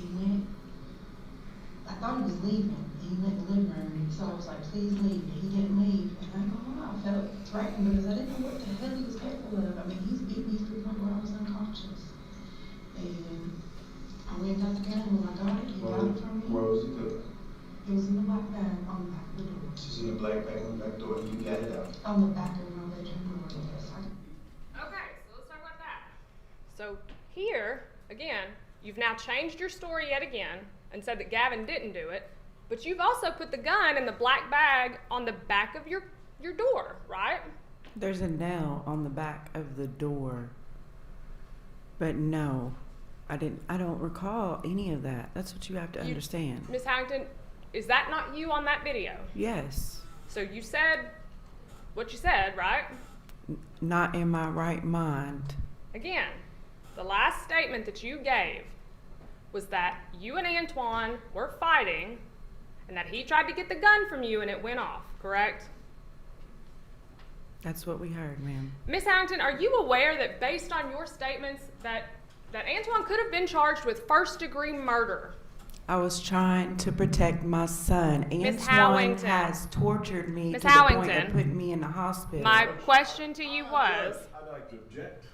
he went, I thought he was leaving. He went to the living room, so I was like, please leave. And he didn't leave. And I don't know, I felt threatened because I didn't know what the hell he was capable of. I mean, he's beat me to the point where I was unconscious. And I went and got the gun, and when I got it, he got it from me. Where was the gun? It was in the black bag on the back of the door. This is in the black bag on the back door, and you got it out. On the back of my bedroom door, yes. Okay, so let's talk about that. So here, again, you've now changed your story yet again and said that Gavin didn't do it, but you've also put the gun in the black bag on the back of your door, right? There's a nail on the back of the door. But no, I don't recall any of that. That's what you have to understand. Ms. Howington, is that not you on that video? Yes. So you said what you said, right? Not in my right mind. Again, the last statement that you gave was that you and Antoine were fighting and that he tried to get the gun from you and it went off, correct? That's what we heard, ma'am. Ms. Howington, are you aware that based on your statements that Antoine could have been charged with first-degree murder? I was trying to protect my son. Miss Antoine Howington. has tortured me Miss to the point of Howington. putting me in the hospital. My question to you was, I'd like to object.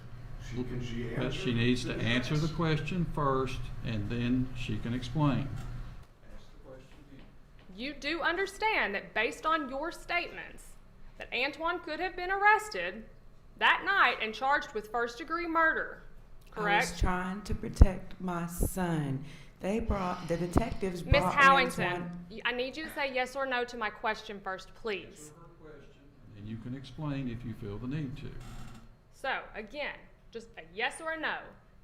Can she But answer? she needs to answer the question first, and then she can explain. Ask the question again. you do understand that based on your statements, that Antoine could have been arrested that night and charged with first-degree murder, I was correct? trying to protect my son. The detectives Miss brought Howington, Antoine. I need you to say yes or no to my question first, please. Answer her question, and you can explain if you feel the need to. So, again, just a yes or a no.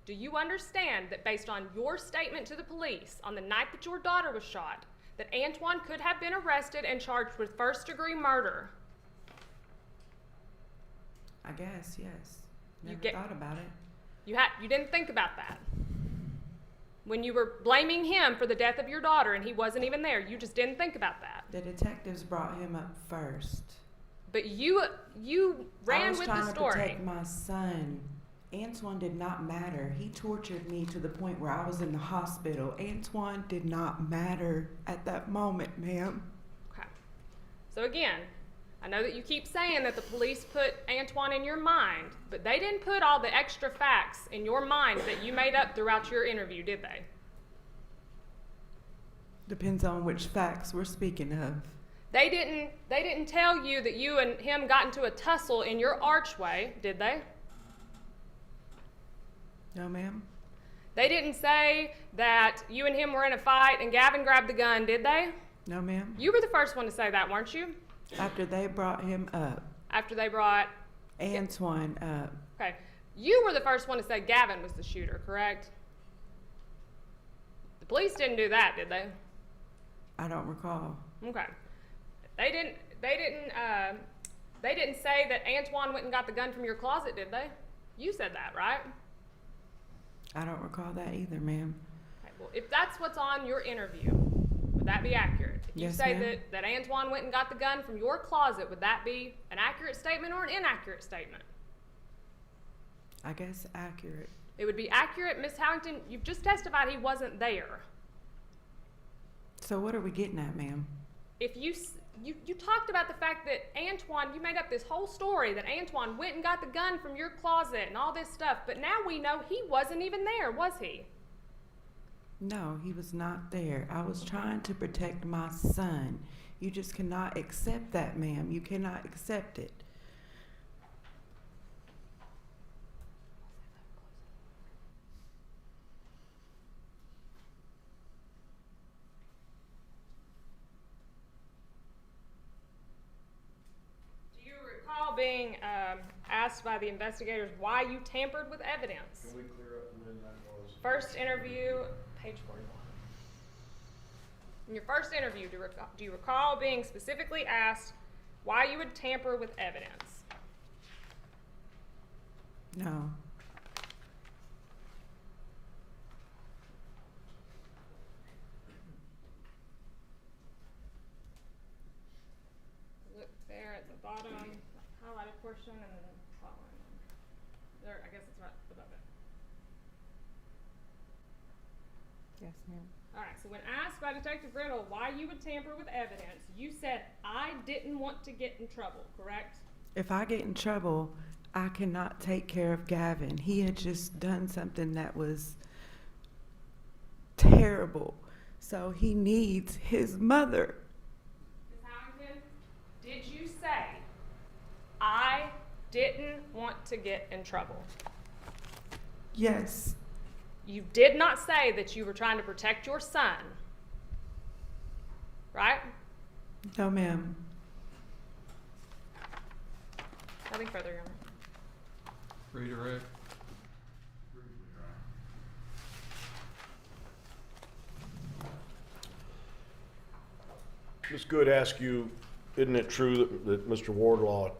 Do you understand that based on your statement to the police on the night that your daughter was shot, that Antoine could have been arrested and charged with first-degree murder? I guess, yes. You Never get- thought about it. You didn't think about that. When you were blaming him for the death of your daughter and he wasn't even there, you just didn't think about that. The detectives brought him up first. But you I ran was with trying the to story. protect my son. Antoine did not matter. He tortured me to the point where I was in the hospital. Antoine did not matter at that moment, ma'am. Okay. So again, I know that you keep saying that the police put Antoine in your mind, but they didn't put all the extra facts in your mind that you made up throughout your interview, did they? Depends on which facts we're speaking of. They didn't tell you that you and him got into a tussle in your archway, did they? No, ma'am. They didn't say that you and him were in a fight and Gavin grabbed the gun, did they? No, ma'am. You were the first one to say that, weren't you? After they brought him up, After they brought, Antoine up. okay, you were the first one to say Gavin was the shooter, correct? The police didn't do that, did they? I don't recall. Okay. They didn't say that Antoine went and got the gun from your closet, did they? You said that, right? I don't recall that either, ma'am. Okay, well, if that's what's on your interview, would that be accurate? If you Yes, say ma'am. that Antoine went and got the gun from your closet, would that be an accurate statement or an inaccurate statement? I guess accurate. It would be accurate. Miss Howington, you've just testified he wasn't there. So what are we getting at, ma'am? If you talked about the fact that Antoine, you made up this whole story that Antoine went and got the gun from your closet and all this stuff, but now we know he wasn't even there, was he? No, he was not there. I was trying to protect my son. You just cannot accept that, ma'am. You cannot accept it. Do you recall being asked by the investigators why you tampered with evidence? Can we clear up when that was? First interview, page 41. In your first interview, do you recall being specifically asked why you would tamper with evidence? No. Look there at the bottom, highlighted portion, and then the plot line. There, I guess it's right above it. Yes, ma'am. All right, so when asked by Detective Riddle why you would tamper with evidence, you said, I didn't want to get in trouble, correct? If I get in trouble, I cannot take care of Gavin. He had just done something that was terrible. So he needs his mother. Ms. Howington, did you say, I didn't want to get in trouble? Yes. You did not say that you were trying to protect your son, right? No, ma'am. Nothing further, Your Honor. Redirect. Ms. Good asked you, isn't it true that Mr. Wardlaw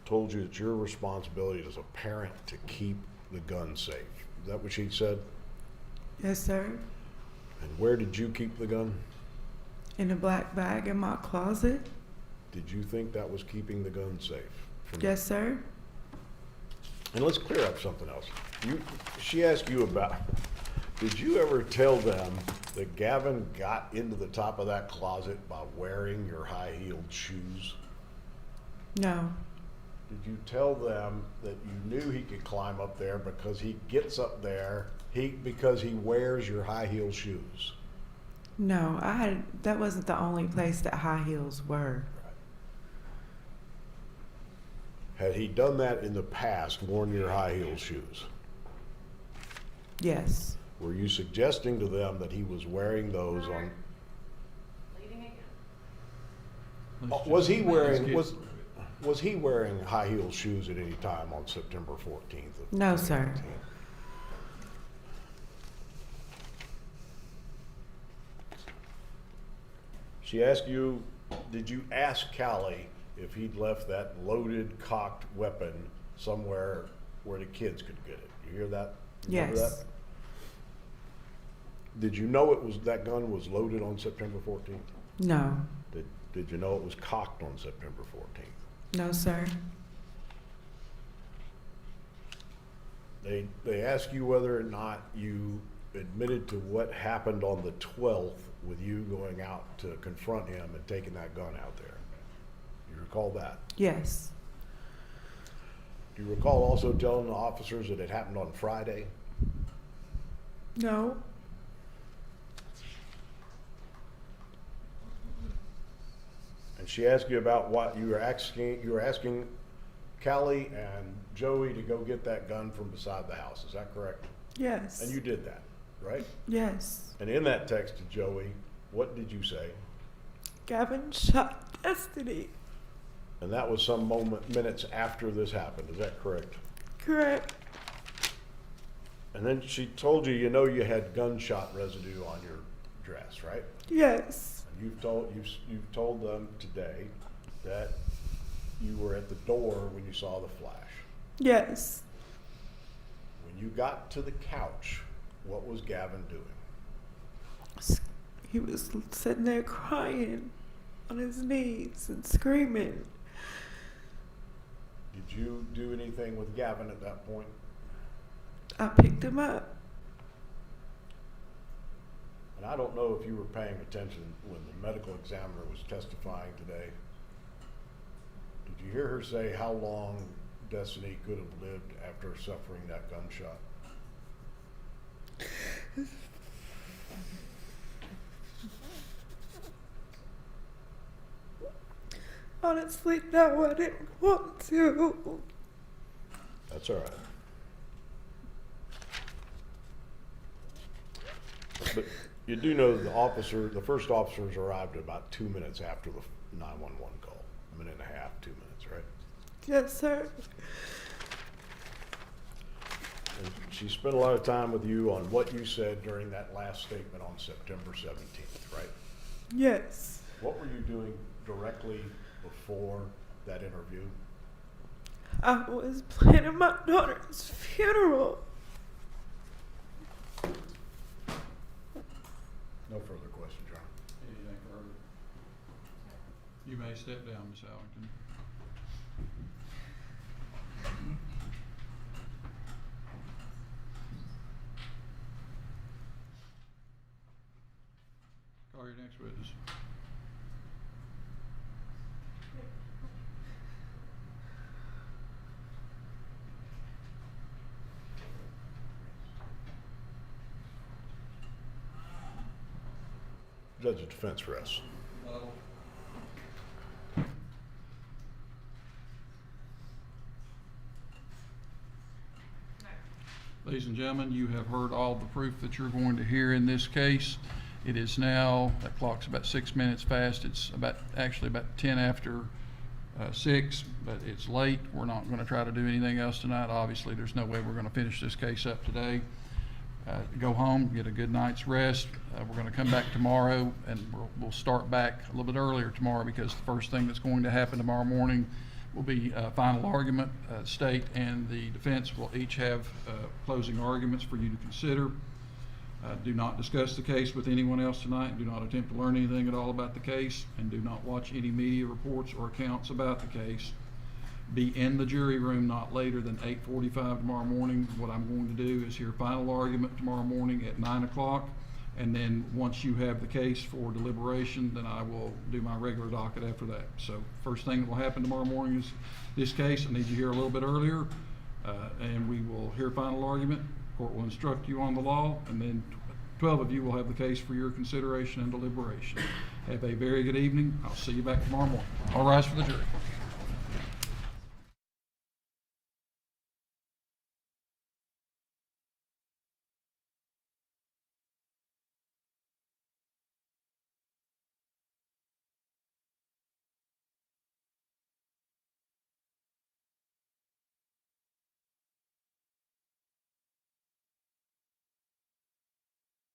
told you it's your responsibility as a parent to keep the gun safe? Is that what she said? Yes, sir. And where did you keep the gun? In a black bag in my closet. Did you think that was keeping the gun safe? Yes, sir. And let's clear up something else. She asked you about, did you ever tell them that Gavin got into the top of that closet by wearing your high-heeled shoes? No. Did you tell them that you knew he could climb up there because he gets up there because he wears your high-heeled shoes? No, that wasn't the only place that high heels were. Had he done that in the past, worn your high-heeled shoes? Yes. Were you suggesting to them that he was wearing those on? Leading again. Was he wearing high-heeled shoes at any time on September 14th? No, sir. 2019? She asked you, did you ask Callie if he'd left that loaded, cocked weapon somewhere where the kids could get it? You hear that? Remember Yes. that? Did you know that gun was loaded on September 14th? No. Did you know it was cocked on September 14th? No, sir. They ask you whether or not you admitted to what happened on the 12th with you going out to confront him and taking that gun out there. you recall that? Yes. Do you recall also telling the officers that it happened on Friday? No. And she asked you about what you were asking Callie and Joey to go get that gun from beside the house. Is that correct? Yes. And you did that, right? Yes. And in that text to Joey, what did you say? Gavin shot Destiny. And that was some minutes after this happened. Is that correct? Correct. And then she told you, you know, you had gunshot residue on your dress, right? Yes. And you've told them today that you were at the door when you saw the flash. Yes. When you got to the couch, what was Gavin doing? He was sitting there crying on his knees and screaming. Did you do anything with Gavin at that point? I picked him up. And I don't know if you were paying attention when the medical examiner was testifying today. Did you hear her say how long Destiny could have lived after suffering that gunshot? Honestly, no, I didn't want to. That's all right. But you do know the first officers arrived about 2 minutes after the 911 call. A minute and a half, 2 minutes, right? Yes, sir. And she spent a lot of time with you on what you said during that last statement on September 17th, right? Yes. What were you doing directly before that interview? I was planning my daughter's funeral. No further questions, Your Honor. Anything further? You may step down, Ms. Howington. Call your next witness. Judge of defense rests. Ladies and gentlemen, you have heard all the proof that you're going to hear in this case. It is now, that clock's about 6 minutes fast. It's actually about 10 after 6, but it's late. We're not going to try to do anything else tonight. Obviously, there's no way we're going to finish this case up today. Go home, get a good night's rest. We're going to come back tomorrow, and we'll start back a little bit earlier tomorrow, because the first thing that's going to happen tomorrow morning will be final argument. State and the defense will each have closing arguments for you to consider. Do not discuss the case with anyone else tonight. Do not attempt to learn anything at all about the case, and do not watch any media reports or accounts about the case. Be in the jury room not later than 8:45 tomorrow morning. What I'm going to do is hear final argument tomorrow morning at 9 o'clock, and then once you have the case for deliberation, then I will do my regular docket after that. So first thing that will happen tomorrow morning is this case. I need you here a little bit earlier, and we will hear final argument. Court will instruct you on the law, and then 12 of you will have the case for your consideration and deliberation. Have a very good evening. I'll see you back tomorrow morning. All rise for the jury.